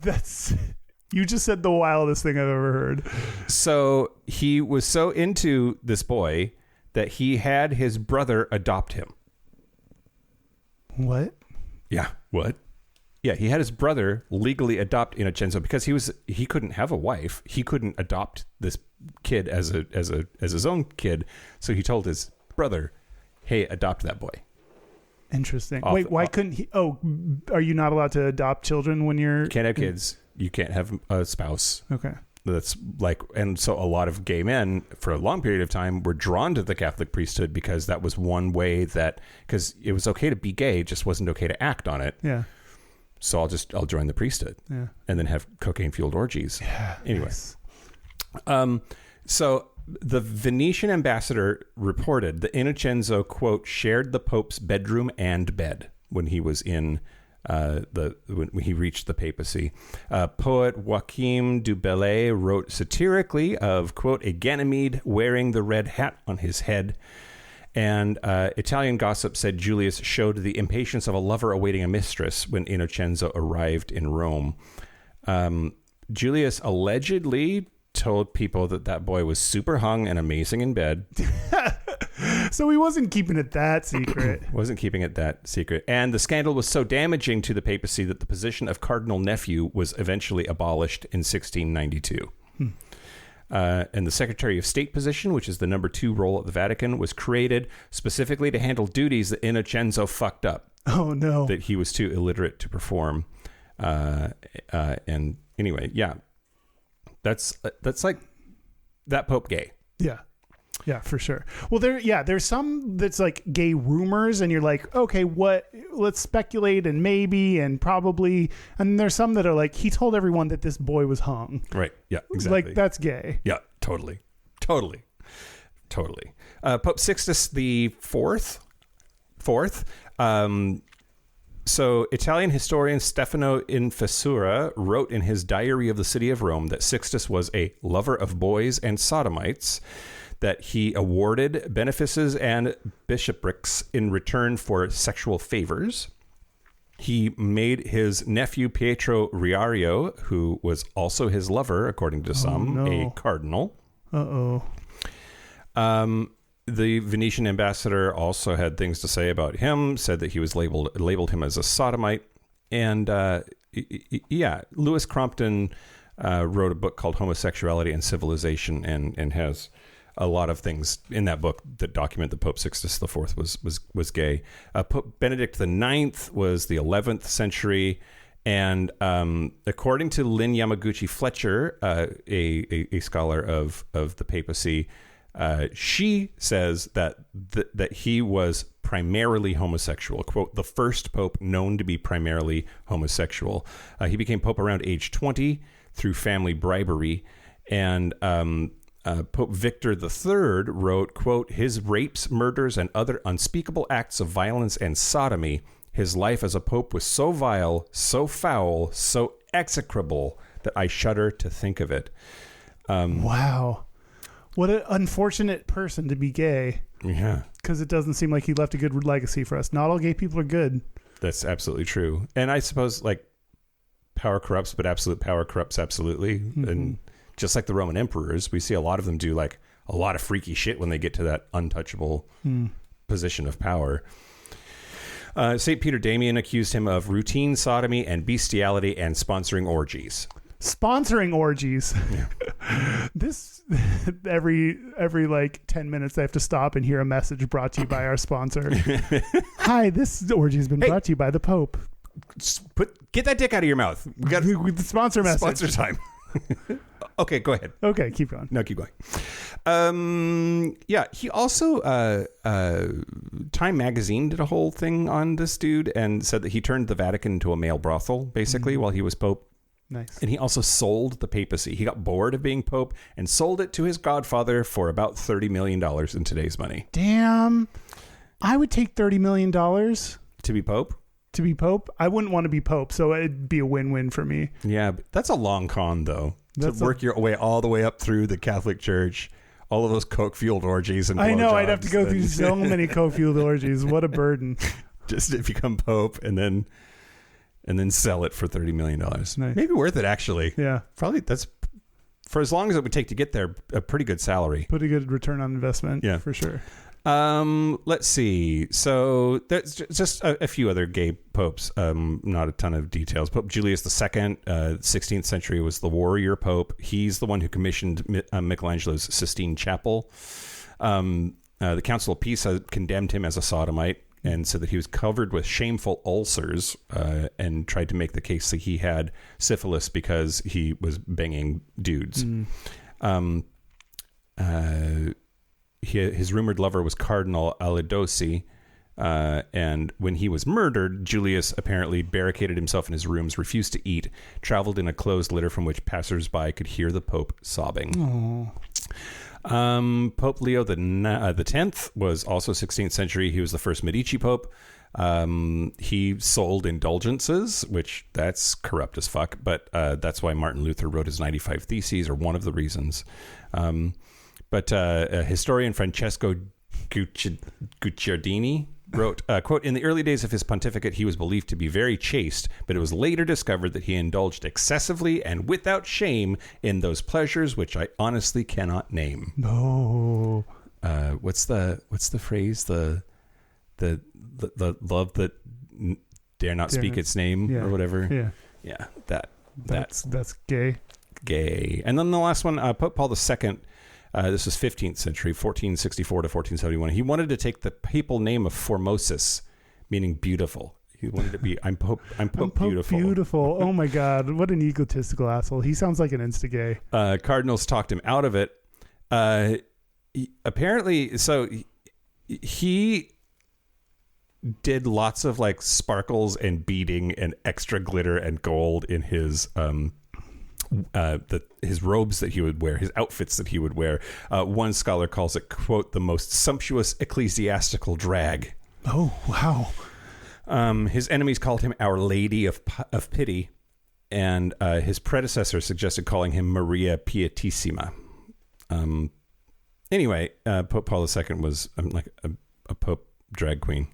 you just said the wildest thing I've ever heard. So he was so into this boy that he had his brother adopt him. What? Yeah. What? Yeah, he had his brother legally adopt Innocenzo because he couldn't have a wife. He couldn't adopt this kid as his own kid. So he told his brother, "Hey, adopt that boy." Interesting. Wait, why couldn't he? Oh, are you not allowed to adopt children when you're... Can't have kids. You can't have a spouse. Okay. That's like, and so a lot of gay men for a long period of time were drawn to the Catholic priesthood because that was one way that, because it was okay to be gay, it just wasn't okay to act on it. Yeah. So I'll join the priesthood. Yeah. And then have cocaine fueled orgies. Yeah. Anyway. Nice. So the Venetian ambassador reported that Innocenzo, quote, shared the Pope's bedroom and bed when he was in when he reached the papacy. Poet Joachim du Bellay wrote satirically of, quote, a Ganymede wearing the red hat on his head. And Italian gossip said Julius showed the impatience of a lover awaiting a mistress when Innocenzo arrived in Rome. Julius allegedly told people that boy was super hung and amazing in bed. So he wasn't keeping it that secret. Wasn't keeping it that secret. And the scandal was so damaging to the papacy that the position of cardinal nephew was eventually abolished in 1692. And the Secretary of State position, which is the number 2 role at the Vatican, was created specifically to handle duties that Innocenzo fucked up. Oh, no. That he was too illiterate to perform. And anyway, yeah. That's like that Pope gay. Yeah. Yeah, for sure. Well, there's some that's like gay rumors and you're like, okay, let's speculate and maybe and probably. And there's some that are like, he told everyone that this boy was hung. Right. Yeah, exactly. Like, that's gay. Yeah, totally. Pope Sixtus the Fourth. So Italian historian Stefano Infessura wrote in his Diary of the City of Rome that Sixtus was a lover of boys and sodomites, that he awarded benefices and bishoprics in return for sexual favors. He made his nephew Pietro Riario, who was also his lover, according to some, a cardinal. Uh-oh. The Venetian ambassador also had things to say about him, said that he was labeled him as a sodomite. And Lewis Crompton wrote a book called Homosexuality and Civilization, and has a lot of things in that book that document that Pope Sixtus IV was gay. Pope Benedict IX was the 11th century. And according to Lynn Yamaguchi Fletcher, a scholar of the papacy, she says that he was primarily homosexual. Quote, the first pope known to be primarily homosexual. He became pope around age 20 through family bribery. And Pope Victor III wrote, quote, his rapes, murders, and other unspeakable acts of violence and sodomy. His life as a pope was so vile, so foul, so execrable that I shudder to think of it. Wow. What an unfortunate person to be gay. Yeah. Because it doesn't seem like he left a good legacy for us. Not all gay people are good. That's absolutely true. And I suppose, like, power corrupts, but absolute power corrupts absolutely. Mm-hmm. And just like the Roman emperors, we see a lot of them do, like, a lot of freaky shit when they get to that untouchable position of power. St. Peter Damian accused him of routine sodomy and bestiality and sponsoring orgies. Sponsoring orgies. Yeah. This every like 10 minutes I have to stop and hear a message brought to you by our sponsor. Hi, this orgy has been brought to you by the Pope. Get that dick out of your mouth. We got the sponsor message. Sponsor time. Okay, go ahead. Okay, keep going. No, keep going. He also Time Magazine did a whole thing on this dude and said that he turned the Vatican into a male brothel, basically, while he was Pope. Nice. And he also sold the papacy. He got bored of being Pope and sold it to his godfather for about $30 million in today's money. Damn. I would take $30 million. To be Pope? To be Pope? I wouldn't want to be Pope, so it'd be a win-win for me. Yeah, but that's a long con, though. To work your way all the way up through the Catholic Church, all of those coke-fueled orgies and I know, I'd have to go through so many coke-fueled orgies. What a burden. Just to become Pope and then sell it for $30 million. Nice. Maybe worth it, actually. Yeah. Probably that's, for as long as it would take to get there, a pretty good salary. Pretty good return on investment. Yeah. For sure. Let's see. So there's just a few other gay popes. Not a ton of details. Pope Julius II, 16th century, was the warrior pope. He's the one who commissioned Michelangelo's Sistine Chapel. The Council of Peace condemned him as a sodomite and said that he was covered with shameful ulcers, and tried to make the case that he had syphilis because he was banging dudes. His rumored lover was Cardinal Alidossi, and when he was murdered, Julius apparently barricaded himself in his rooms, refused to eat, traveled in a closed litter from which passersby could hear the Pope sobbing. Pope Leo X was also 16th century. He was the first Medici Pope. He sold indulgences, which that's corrupt as fuck, but that's why Martin Luther wrote his 95 Theses, or one of the reasons. But historian Francesco Guicciardini wrote, quote, in the early days of his pontificate, he was believed to be very chaste, but it was later discovered that he indulged excessively and without shame in those pleasures which I honestly cannot name. No. What's the phrase? The love that dare not speak its name, or whatever. Yeah. That's gay. Gay. And then the last one, Pope Paul II. This was 15th century, 1464 to 1471. He wanted to take the papal name of Formosus, meaning beautiful. He wanted to be, I'm Pope Beautiful. Beautiful. Oh my God. What an egotistical asshole. He sounds like an insta-gay. Cardinals talked him out of it. Apparently, so he did lots of like sparkles and beading and extra glitter and gold in his his robes that he would wear, his outfits that he would wear. One scholar calls it, quote, the most sumptuous ecclesiastical drag. Oh, wow. His enemies called him Our Lady of Pity, and his predecessor suggested calling him Maria Pietissima. Anyway, Pope Paul II was like a pope drag queen.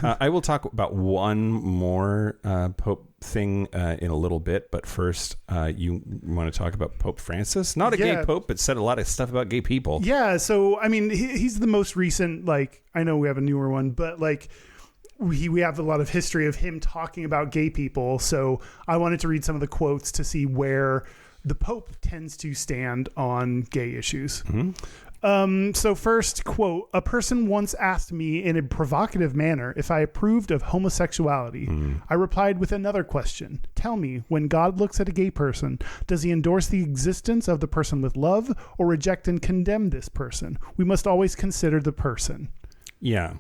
I will talk about one more Pope thing in a little bit, but first, you want to talk about Pope Francis? Not a gay Pope, but said a lot of stuff about gay people. Yeah, so, I mean, he's the most recent, like, I know we have a newer one, but, like, we have a lot of history of him talking about gay people, so I wanted to read some of the quotes to see where the Pope tends to stand on gay issues. So first, quote, a person once asked me in a provocative manner if I approved of homosexuality. I replied with another question. Tell me, when God looks at a gay person, does he endorse the existence of the person with love or reject and condemn this person? We must always consider the person. Yeah.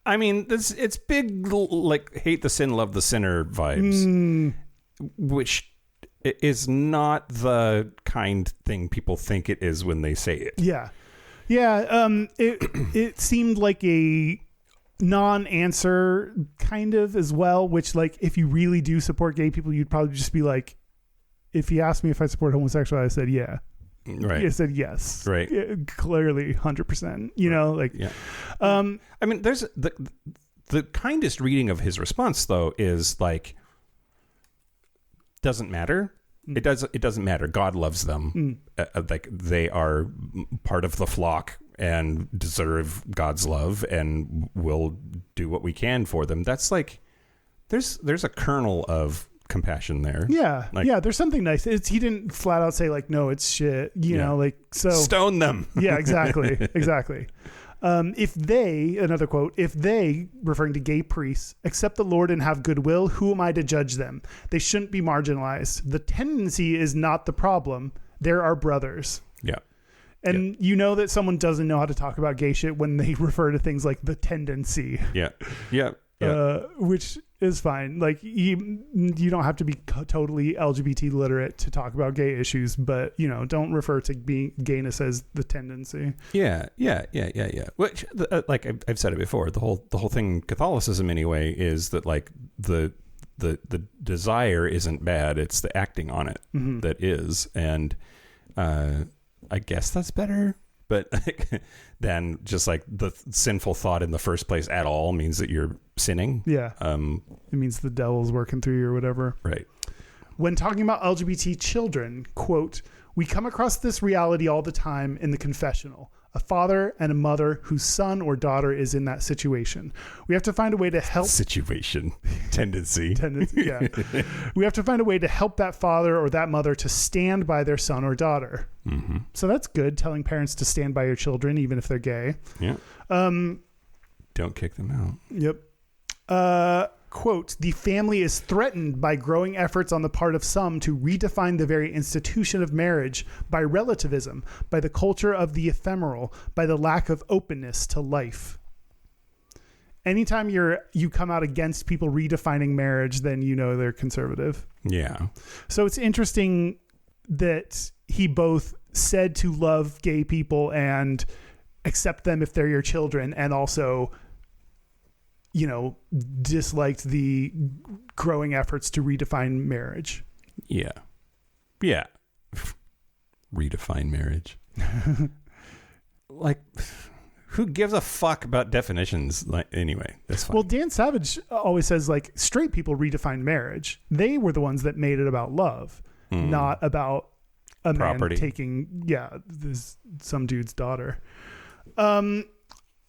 I mean, it's big, like, hate the sin, love the sinner vibes, which is not the kind thing people think it is when they say it. Yeah. It seemed like a non-answer kind of as well, which, like, if you really do support gay people, you'd probably just be like, if he asked me if I support homosexuality, I said yeah. Right. I said yes. Right. Yeah, clearly 100%, you know, like, yeah. I mean, there's the kindest reading of his response though is like, doesn't matter. It doesn't matter. God loves them. Like, they are part of the flock and deserve God's love, and we'll do what we can for them. That's like, there's a kernel of compassion there. Yeah. Like, yeah. There's something nice. He didn't flat out say like, no, it's shit, you know, like, so stone them. Yeah, exactly. Exactly. If they, another quote, if they, referring to gay priests, accept the Lord and have goodwill, who am I to judge them? They shouldn't be marginalized. The tendency is not the problem. They're our brothers. Yeah. And you know that someone doesn't know how to talk about gay shit when they refer to things like the tendency. Yeah. Yeah. Which is fine. Like, you don't have to be totally LGBT literate to talk about gay issues, but, you know, don't refer to being gayness as the tendency. Yeah. Which, like I've said it before, the whole thing in Catholicism anyway is that, like, the desire isn't bad; it's the acting on it that is, and I guess that's better. But then just like the sinful thought in the first place at all means that you're sinning. Yeah. It means the devil's working through you or whatever. Right. When talking about LGBT children, quote, we come across this reality all the time in the confessional. A father and a mother whose son or daughter is in that situation. We have to find a way to help. Tendency. Yeah. We have to find a way to help that father or that mother to stand by their son or daughter. So that's good, telling parents to stand by your children, even if they're gay. Yeah. Don't kick them out. Yep. Quote, the family is threatened by growing efforts on the part of some to redefine the very institution of marriage, by relativism, by the culture of the ephemeral, by the lack of openness to life. Anytime you come out against people redefining marriage, then you know they're conservative. Yeah. So it's interesting that he both said to love gay people and accept them if they're your children, and also, you know, disliked the growing efforts to redefine marriage. Yeah. Yeah. Redefine marriage. Like, who gives a fuck about definitions? Like, anyway, that's fine. Well, Dan Savage always says, like, straight people redefine marriage. They were the ones that made it about love, not about a property. Man taking, some dude's daughter.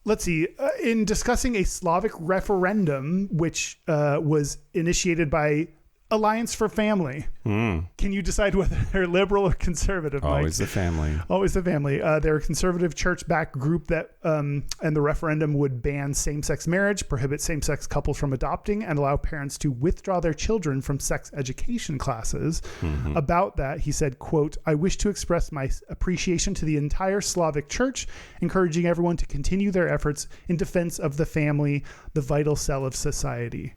Let's see. In discussing a Slavic referendum, which was initiated by Alliance for Family, can you decide whether they're liberal or conservative? Always the family. Always the family. They're a conservative church-backed group that, and the referendum would ban same-sex marriage, prohibit same-sex couples from adopting, and allow parents to withdraw their children from sex education classes. About that, he said, quote, I wish to express my appreciation to the entire Slavic church, encouraging everyone to continue their efforts in defense of the family, the vital cell of society.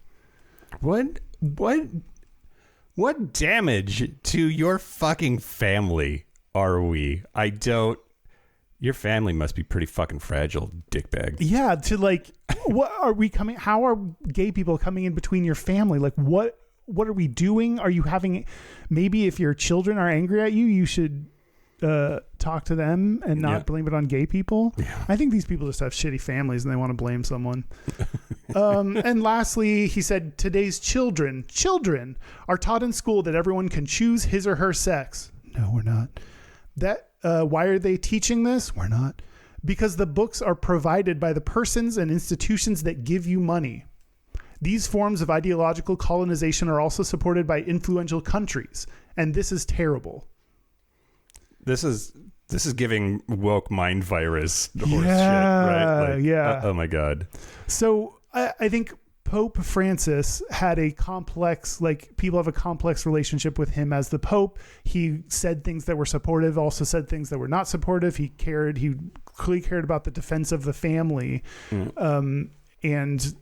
What damage to your fucking family are we? Your family must be pretty fucking fragile, dickbag. Yeah, to like, how are gay people coming in between your family? Like, what are we doing? Are you having, maybe if your children are angry at you, you should talk to them and not blame it on gay people. Yeah. I think these people just have shitty families and they want to blame someone. And lastly, he said, today's children are taught in school that everyone can choose his or her sex. No, we're not. Why are they teaching this? We're not. Because the books are provided by the persons and institutions that give you money. These forms of ideological colonization are also supported by influential countries, and this is terrible. This is giving woke mind virus horse shit, Yeah, right? Oh my God. So I think Pope Francis had a complex, people have a complex relationship with him as the Pope. He said things that were supportive, also said things that were not supportive. He clearly cared about the defense of the family. And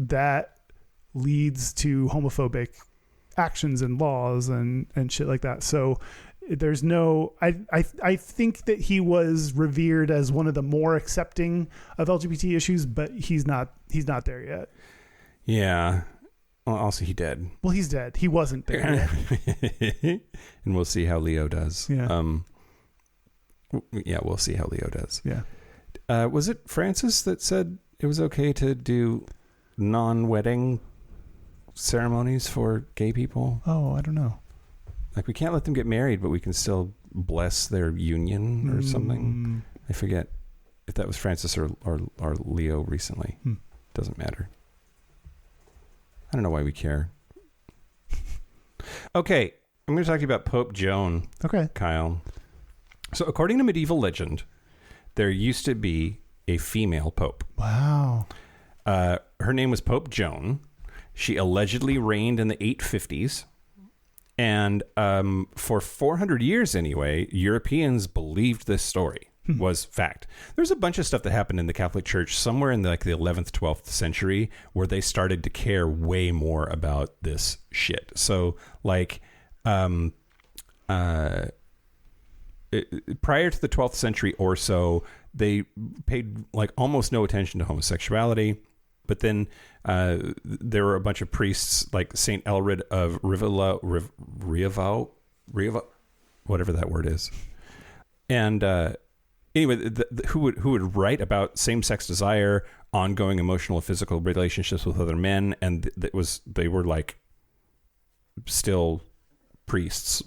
that leads to homophobic actions and laws and shit like that. So there's no, I think that he was revered as one of the more accepting of LGBT issues, but he's not there yet. Yeah. Well, also he dead. Well, he's dead. He wasn't there yet. And we'll see how Leo does. Yeah. We'll see how Leo does. Yeah. Was it Francis that said it was okay to do non-wedding ceremonies for gay people? Oh, I don't know. Like, we can't let them get married, but we can still bless their union or something. I forget if that was Francis or Leo recently. Doesn't matter. I don't know why we care. Okay, I'm going to talk to you about Pope Joan. Okay. Kyle. So according to medieval legend, there used to be a female pope. Wow. Her name was Pope Joan. She allegedly reigned in the 850s. And for 400 years anyway, Europeans believed this story was fact. There's a bunch of stuff that happened in the Catholic Church somewhere in the 11th, 12th century where they started to care way more about this shit. So prior to the 12th century or so, they paid almost no attention to homosexuality. But then there were a bunch of priests like Saint Elred of Rivau, whatever that word is. And anyway, who would write about same-sex desire, ongoing emotional and physical relationships with other men, and they were still priests,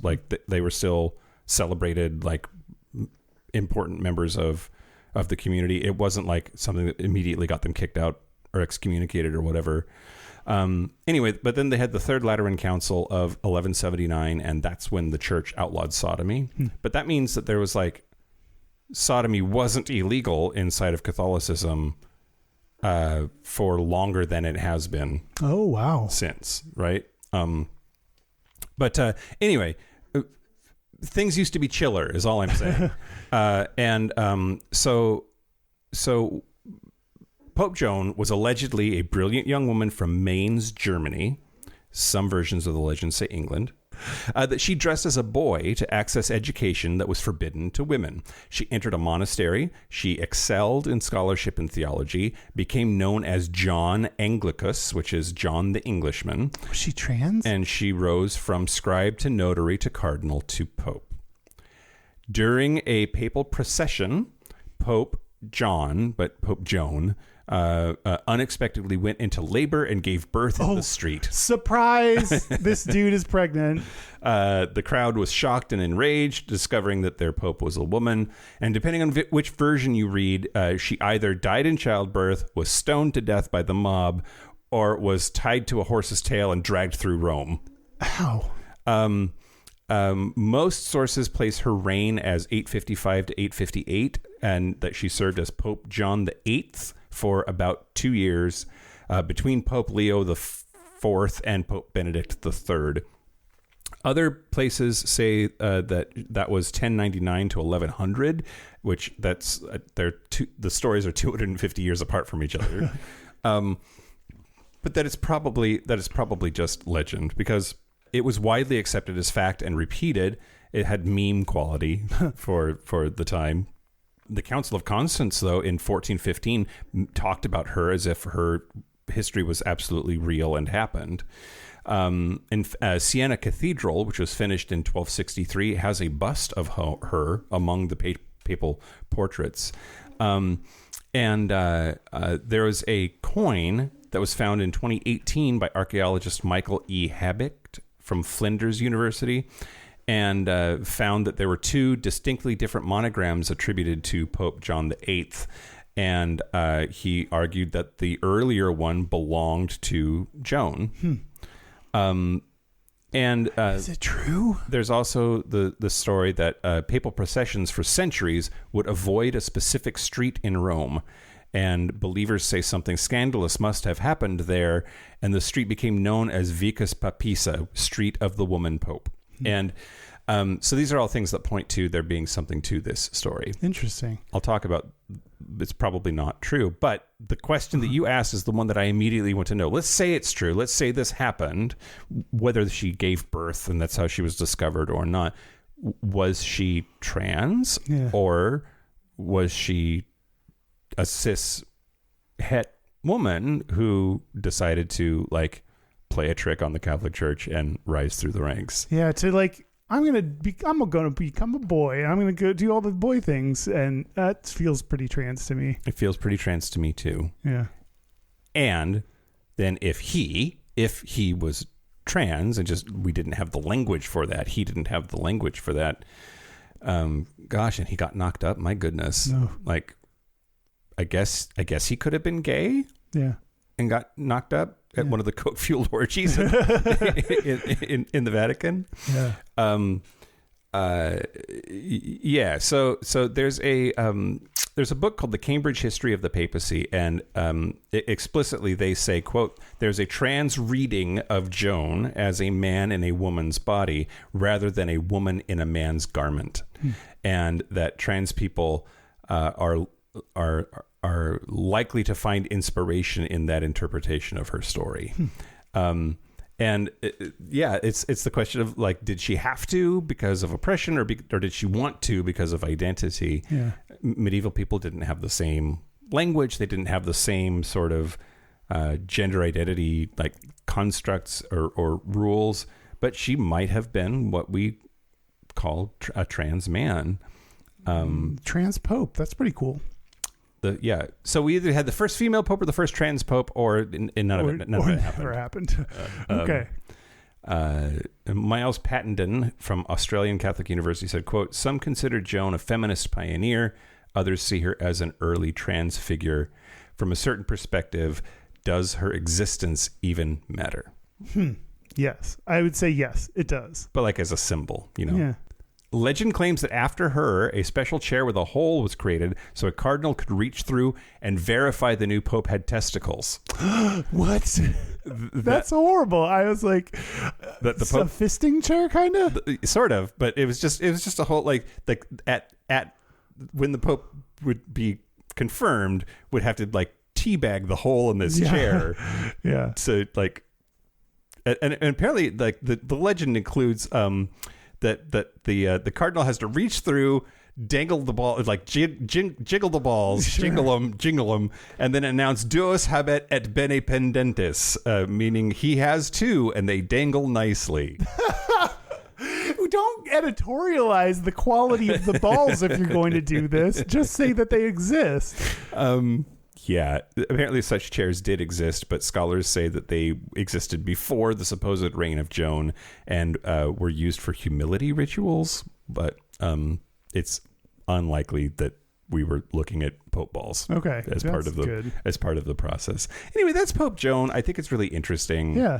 they were still celebrated important members of the community. It wasn't something that immediately got them kicked out or excommunicated or whatever. Anyway, but then they had the Third Lateran Council of 1179, and that's when the church outlawed sodomy. But that means that there was sodomy wasn't illegal inside of Catholicism for longer than it has been. Oh, wow. Since, right? But anyway, things used to be chiller is all I'm saying. So Pope Joan was allegedly a brilliant young woman from Mainz, Germany. Some versions of the legend say England. That she dressed as a boy to access education that was forbidden to women. She entered a monastery. She excelled in scholarship and theology, became known as John Anglicus, which is John the Englishman. Was she trans? And she rose from scribe to notary to cardinal to pope. During a papal procession, Pope Joan unexpectedly went into labor and gave birth in the street. Surprise! This dude is pregnant. The crowd was shocked and enraged, discovering that their pope was a woman. And depending on which version you read, she either died in childbirth, was stoned to death by the mob, or was tied to a horse's tail and dragged through Rome. Ow. Most sources place her reign as 855 to 858, and that she served as Pope John VIII for about 2 years, between Pope Leo IV and Pope Benedict III. Other places say that was 1099 to 1100, which the stories are 250 years apart from each other. But that is probably just legend, because it was widely accepted as fact and repeated. It had meme quality for the time. The Council of Constance, though, in 1415, talked about her as if her history was absolutely real and happened. In Siena Cathedral, which was finished in 1263, has a bust of her among the papal portraits. And there was a coin that was found in 2018 by archaeologist Michael E. Habicht from Flinders University, and found that there were two distinctly different monograms attributed to Pope John VIII. And he argued that the earlier one belonged to Joan. Is it true? There's also the story that papal processions for centuries would avoid a specific street in Rome. And believers say something scandalous must have happened there, and the street became known as Vicus Papissa, Street of the Woman Pope. And so these are all things that point to there being something to this story. Interesting. I'll talk about, it's probably not true, but the question that you asked is the one that I immediately want to know. Let's say it's true. Let's say this happened, whether she gave birth and that's how she was discovered or not. Was she trans, or was she a cis het woman who decided to like play a trick on the Catholic Church and rise through the ranks? Yeah, to like, I'm gonna become a boy. I'm gonna go do all the boy things, and that feels pretty trans to me. It feels pretty trans to me too. Yeah. And then if he was trans and just we didn't have the language for that, he didn't have the language for that. Gosh, and he got knocked up. My goodness. No. Like, I guess he could have been gay. Yeah. And got knocked up at one of the coke-fueled orgies in the Vatican. Yeah. Yeah. So there's a book called The Cambridge History of the Papacy, and explicitly they say, quote, "There's a trans reading of Joan as a man in a woman's body rather than a woman in a man's garment," and that trans people are likely to find inspiration in that interpretation of her story. It's the question of like, did she have to because of oppression, or did she want to because of identity? Yeah. Medieval people didn't have the same language. They didn't have the same sort of gender identity like constructs or rules, but she might have been what we call a trans man. Trans pope. That's pretty cool. So we either had the first female pope or the first trans pope, or none of it never happened. Okay. Miles Pattenden from Australian Catholic University said, quote, "Some consider Joan a feminist pioneer. Others see her as an early trans figure. From a certain perspective, does her existence even matter?" Yes. I would say yes, it does. But like as a symbol, you know? Yeah. Legend claims that after her, a special chair with a hole was created so a cardinal could reach through and verify the new pope had testicles. What? That's horrible. I was like, the pope, a fisting chair, kind of? Sort of, but it was just a whole like at when the pope would be confirmed, would have to like teabag the hole in this chair. Yeah. So like, and apparently like the legend includes that the cardinal has to reach through, dangle the ball, like jiggle the balls, jingle them, and then announce "Duos habet et bene pendentis," meaning he has two, and they dangle nicely. Don't editorialize the quality of the balls if you're going to do this. Just say that they exist. Yeah, apparently such chairs did exist, but scholars say that they existed before the supposed reign of Joan and were used for humility rituals, but it's unlikely that we were looking at Pope balls. Okay, as part of the process. Anyway, that's Pope Joan. I think it's really interesting. Yeah.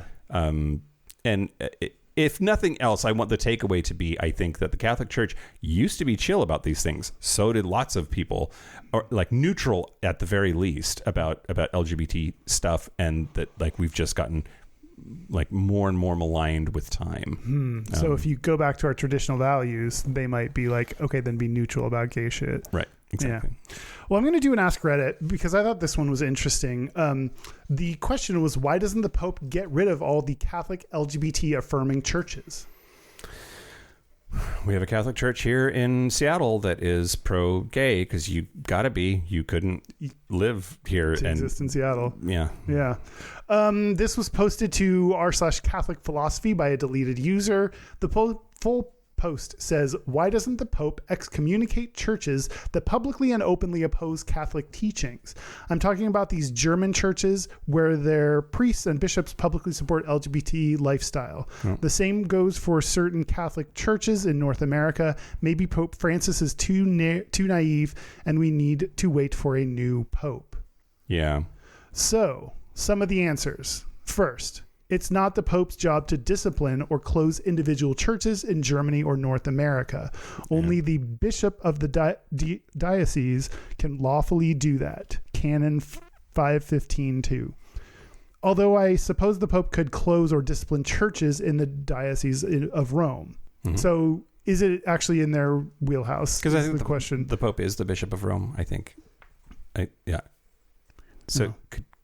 If nothing else, I want the takeaway to be, I think that the Catholic Church used to be chill about these things. So did lots of people, or like neutral at the very least about LGBT stuff, and that like we've just gotten like more and more maligned with time. So if you go back to our traditional values, they might be like, okay, then be neutral about gay shit. Right. Exactly. Yeah. Well, I'm going to do an Ask Reddit because I thought this one was interesting. The question was, why doesn't the Pope get rid of all the Catholic LGBT affirming churches? We have a Catholic church here in Seattle that is pro-gay because you gotta be. You couldn't live here to exist in Seattle. Yeah. Yeah. This was posted to r/Catholic Philosophy by a deleted user. The full post says, why doesn't the Pope excommunicate churches that publicly and openly oppose Catholic teachings? I'm talking about these German churches where their priests and bishops publicly support LGBT lifestyle. The same goes for certain Catholic churches in North America. Maybe Pope Francis is too naive and we need to wait for a new Pope. Yeah. So, some of the answers. First, it's not the Pope's job to discipline or close individual churches in Germany or North America. Only the bishop of the diocese can lawfully do that. Canon 515-2. Although I suppose the Pope could close or discipline churches in the Diocese of Rome. Mm-hmm. So is it actually in their wheelhouse? Because I think the question. The Pope is the Bishop of Rome, I think. So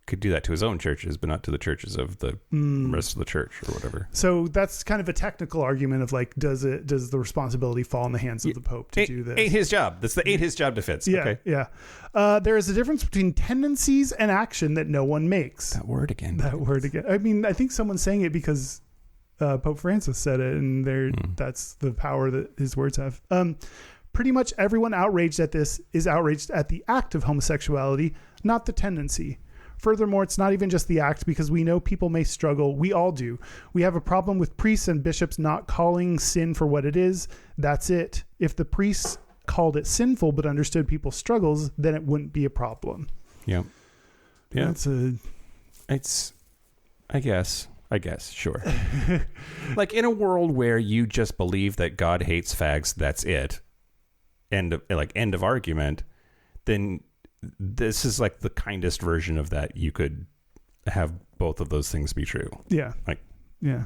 could do that to his own churches, but not to the churches of the rest of the church or whatever. So that's kind of a technical argument of like, does the responsibility fall in the hands of the Pope to do this? Ain't his job. That's the ain't his job defense. Yeah, okay. Yeah. There is a difference between tendencies and action that no one makes. That word again. I mean, I think someone's saying it because Pope Francis said it, and that's the power that his words have. Pretty much everyone outraged at this is outraged at the act of homosexuality, not the tendency. Furthermore, it's not even just the act, because we know people may struggle. We all do. We have a problem with priests and bishops not calling sin for what it is. That's it. If the priests called it sinful but understood people's struggles, then it wouldn't be a problem. Yeah. Yeah. It's I guess, sure. Like in a world where you just believe that God hates fags, that's it. End of argument, then this is like the kindest version of that. You could have both of those things be true. Yeah. Yeah.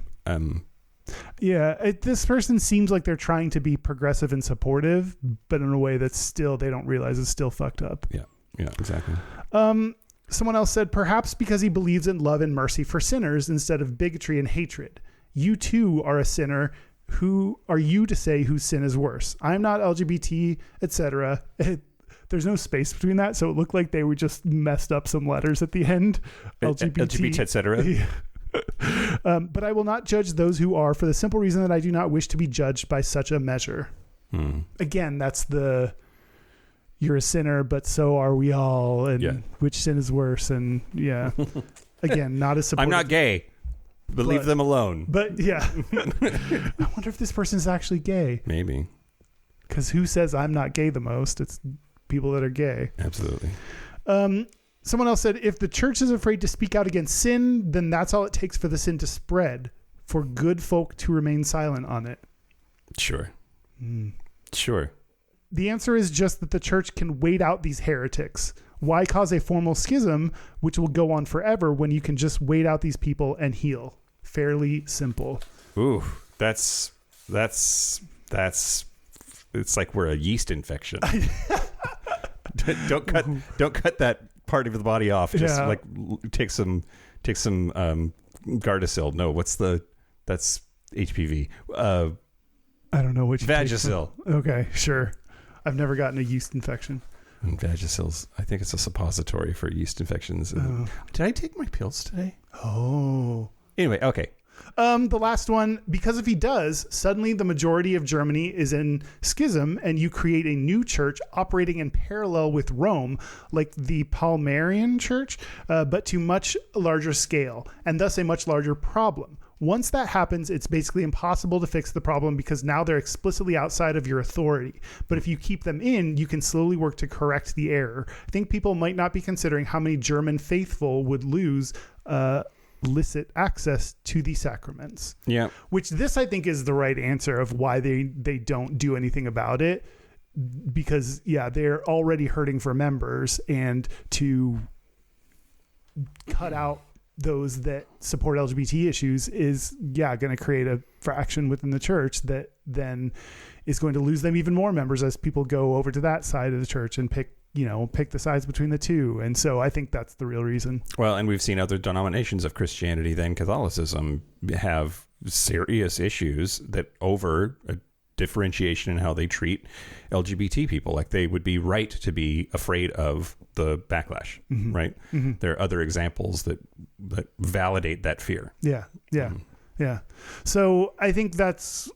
This person seems like they're trying to be progressive and supportive, but in a way that's still, they don't realize it's still fucked up. Yeah. Yeah, exactly. Someone else said, perhaps because he believes in love and mercy for sinners instead of bigotry and hatred. You too are a sinner. Who are you to say whose sin is worse? I'm not LGBT, etc. There's no space between that, so it looked like they were just messed up some letters at the end. LGBT, etc. But I will not judge those who are, for the simple reason that I do not wish to be judged by such a measure. Again, that's you're a sinner, but so are we all, and which sin is worse? And again, not as supportive. I'm not gay. But leave them alone. But yeah. I wonder if this person is actually gay. Maybe. Because who says I'm not gay the most? It's people that are gay. Absolutely. Someone else said, if the church is afraid to speak out against sin, then that's all it takes for the sin to spread, for good folk to remain silent on it. Sure. Sure. The answer is just that the church can wait out these heretics. Why cause a formal schism, which will go on forever, when you can just wait out these people and heal? Fairly simple. Ooh, that's it's like we're a yeast infection. Don't cut that part of the body off. Just like take some Gardasil. No, that's HPV. I don't know which Vagisil. Okay, sure. I've never gotten a yeast infection. And Vagisil's, I think it's a suppository for yeast infections. Did I take my pills today? Oh. Anyway, okay. The last one, because if he does, suddenly the majority of Germany is in schism, and you create a new church operating in parallel with Rome, like the Palmarian church, but to much larger scale, and thus a much larger problem. Once that happens, it's basically impossible to fix the problem because now they're explicitly outside of your authority. But if you keep them in, you can slowly work to correct the error. I think people might not be considering how many German faithful would lose licit access to the sacraments. Yeah. Which this, I think, is the right answer of why they don't do anything about it. Because, they're already hurting for members, and to cut out those that support LGBT issues is going to create a fraction within the church that then is going to lose them even more members as people go over to that side of the church and pick the sides between the two. And so I think that's the real reason. Well, and we've seen other denominations of Christianity than Catholicism have serious issues that over a differentiation in how they treat LGBT people. Like they would be right to be afraid of the backlash, right? There are other examples that validate that fear. Yeah. So I think that's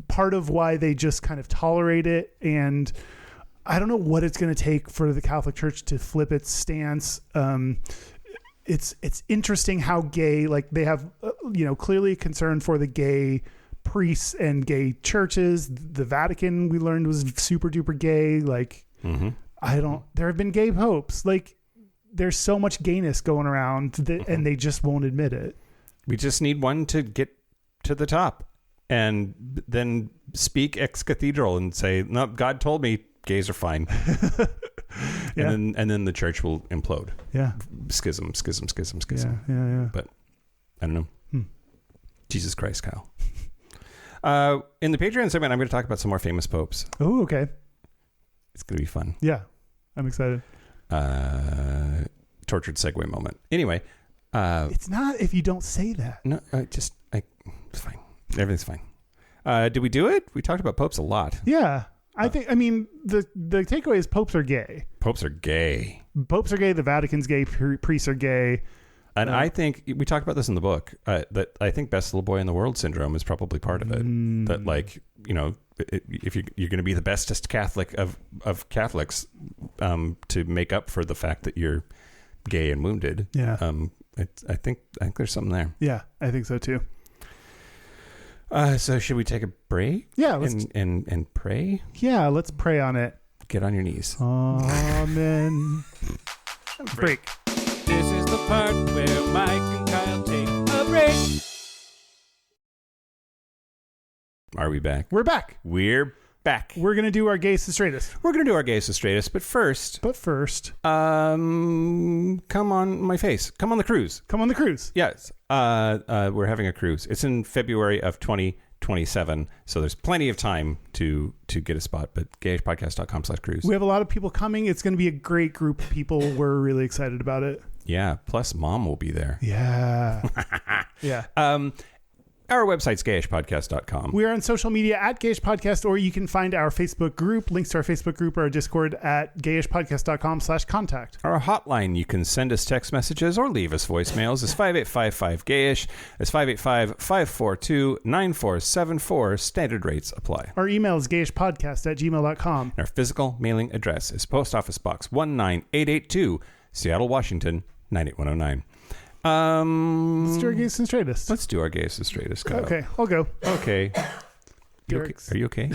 part of why they just kind of tolerate it. And I don't know what it's going to take for the Catholic Church to flip its stance. It's interesting how gay, like they have, clearly concern for the gay priests and gay churches. The Vatican, we learned, was super duper gay. Like, there have been gay popes. Like, there's so much gayness going around and they just won't admit it. We just need one to get to the top and then speak ex cathedral and say, no, God told me gays are fine. And then the church will implode. Yeah. Schism. Yeah. But I don't know. Jesus Christ, Kyle. In the Patreon segment, I'm going to talk about some more famous popes. Oh, okay. It's going to be fun. Yeah. I'm excited. Tortured segue moment. Anyway. It's not if you don't say that. No, it's fine. Everything's fine. Did we do it? We talked about popes a lot. Yeah. The takeaway is popes are gay. Popes are gay. Popes are gay. The Vatican's gay. Priests are gay. And I think we talked about this in the book, that I think best little boy in the world syndrome is probably part of it. That, like, if you're going to be the bestest Catholic of Catholics, to make up for the fact that you're gay and wounded. Yeah. I think there's something there. Yeah, I think so too. So should we take a break? Yeah, and pray. Yeah, let's pray on it. Get on your knees. Amen. Break. This is the part where Mike and Kyle take a break. Are we back? We're back. We're back. We're going to do our Gayest Straightest. We're going to do our Gayest Straightest, but first... come on my face. Come on the cruise. Come on the cruise. Yes. We're having a cruise. It's in February of 2027, so there's plenty of time to get a spot, but gayishpodcast.com/cruise. We have a lot of people coming. It's going to be a great group of people. We're really excited about it. Yeah. Plus, Mom will be there. Yeah. Yeah. Our website's gayishpodcast.com. We are on social media at Gayish Podcast, or you can find our Facebook group. Links to our Facebook group or our Discord at gayishpodcast.com/contact. Our hotline, you can send us text messages or leave us voicemails, is 585-5-GAYISH. It's 585-542-9474. Standard rates apply. Our email is gayishpodcast@gmail.com. Our physical mailing address is Post Office Box 19882, Seattle, Washington, 98109. Let's do our Gayest and Straightest. Let's do our Gayest and Straightest. Kyle. Okay, I'll go. Okay. Are you okay?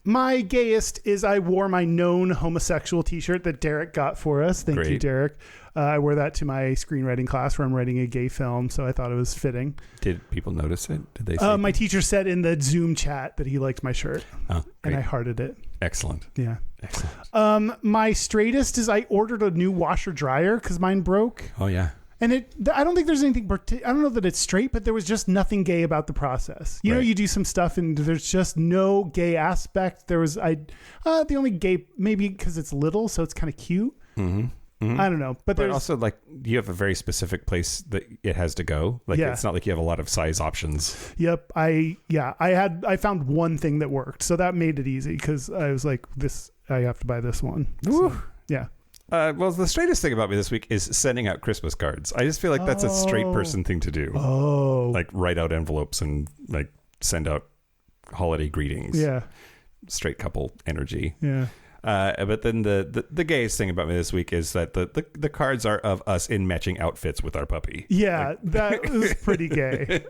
My gayest is I wore my known homosexual t-shirt that Derek got for us. Thank you, Derek. I wore that to my screenwriting class where I'm writing a gay film, so I thought it was fitting. Did people notice it? Did they say my teacher said in the Zoom chat that he liked my shirt. Oh, great. And I hearted it. Excellent. Yeah. Excellent. My straightest is I ordered a new washer dryer because mine broke. Oh, yeah. And I don't think there's anything, I don't know that it's straight, but there was just nothing gay about the process. You know, you do some stuff and there's just no gay aspect. There was, the only gay, maybe because it's little, so it's kind of cute. Mm-hmm. Mm-hmm. I don't know. But also, like, you have a very specific place that it has to go. Like, it's not like you have a lot of size options. Yep. I found one thing that worked. So that made it easy because I was like, I have to buy this one. So, yeah. Well, the straightest thing about me this week is sending out Christmas cards. I just feel like that's a straight person thing to do. Oh. Like, write out envelopes and, like, send out holiday greetings. Yeah. Straight couple energy. Yeah. But then the gayest thing about me this week is that the cards are of us in matching outfits with our puppy. Yeah, that was pretty gay.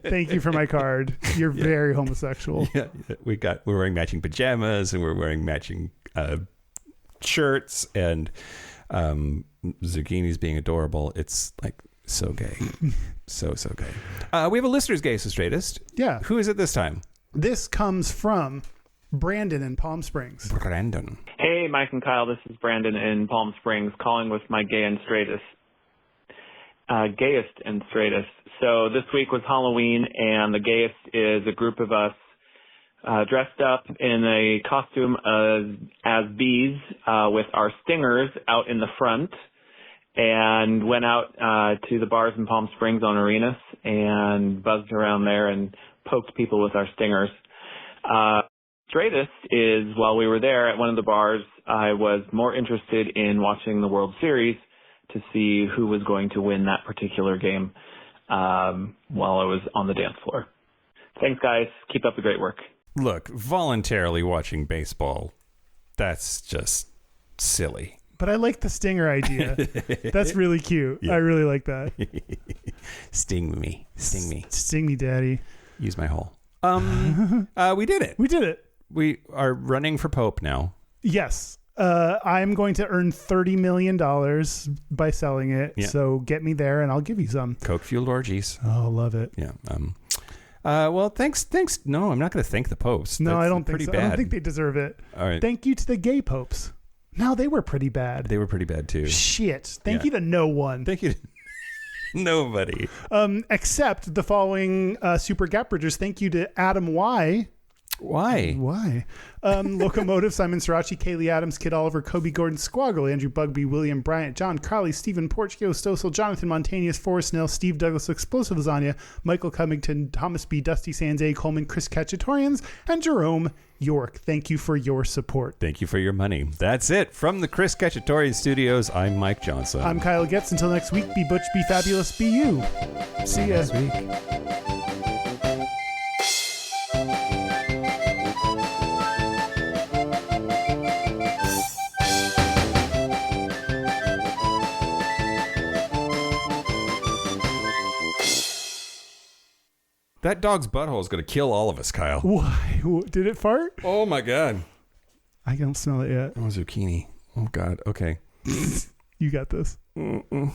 Thank you for my card. You're very homosexual. Yeah, we're wearing matching pajamas and we're wearing matching shirts and Zucchini's being adorable. It's like so gay. so gay. We have a listener's Gayest and Straightest. Yeah. Who is it this time? This comes from Brandon in Palm Springs. Brandon. Hey, Mike and Kyle. This is Brandon in Palm Springs calling with my Gay and Straightest. Gayest and Straightest. So this week was Halloween, and the gayest is a group of us dressed up in a costume as bees with our stingers out in the front, and went out to the bars in Palm Springs on Arenas and buzzed around there and poked people with our stingers. Straightest is, while we were there at one of the bars, I was more interested in watching the World Series to see who was going to win that particular game while I was on the dance floor. Thanks, guys. Keep up the great work. Look, voluntarily watching baseball, that's just silly. But I like the stinger idea. That's really cute. Yeah. I really like that. Sting me. Sting me, daddy. Use my hole. We did it. We are running for Pope now. Yes. I'm going to earn $30 million by selling it. Yeah. So get me there and I'll give you some. Coke-fueled orgies. Oh, love it. Yeah. Well, thanks. No, I'm not going to thank the popes. No, That's I don't think so. bad. I don't think they deserve it. All right. Thank you to the gay popes. No, they were pretty bad. They were pretty bad too. Shit. Thank you to no one. Thank you to nobody. Except the following Super Gap Bridgers. Thank you to Adam Y. Why? Locomotive, Simon Srirachi, Kaylee Adams, Kid Oliver, Kobe Gordon, Squaggle, Andrew Bugby, William Bryant, John Crowley, Stephen Porchio, Stossel, Jonathan Montanius, Forrest Nell, Steve Douglas, Explosive Lasagna, Michael Covington, Thomas B, Dusty Sands, A. Coleman, Chris Cacciatorians, and Jerome York. Thank you for your support. Thank you for your money. That's it. From the Chris Cacciatorian Studios, I'm Mike Johnson. I'm Kyle Getz. Until next week, be butch, be fabulous, be you. See ya. Next week. That dog's butthole is going to kill all of us, Kyle. Why? Did it fart? Oh, my God. I don't smell it yet. Oh, zucchini. Oh, God. Okay. You got this. Mm-mm.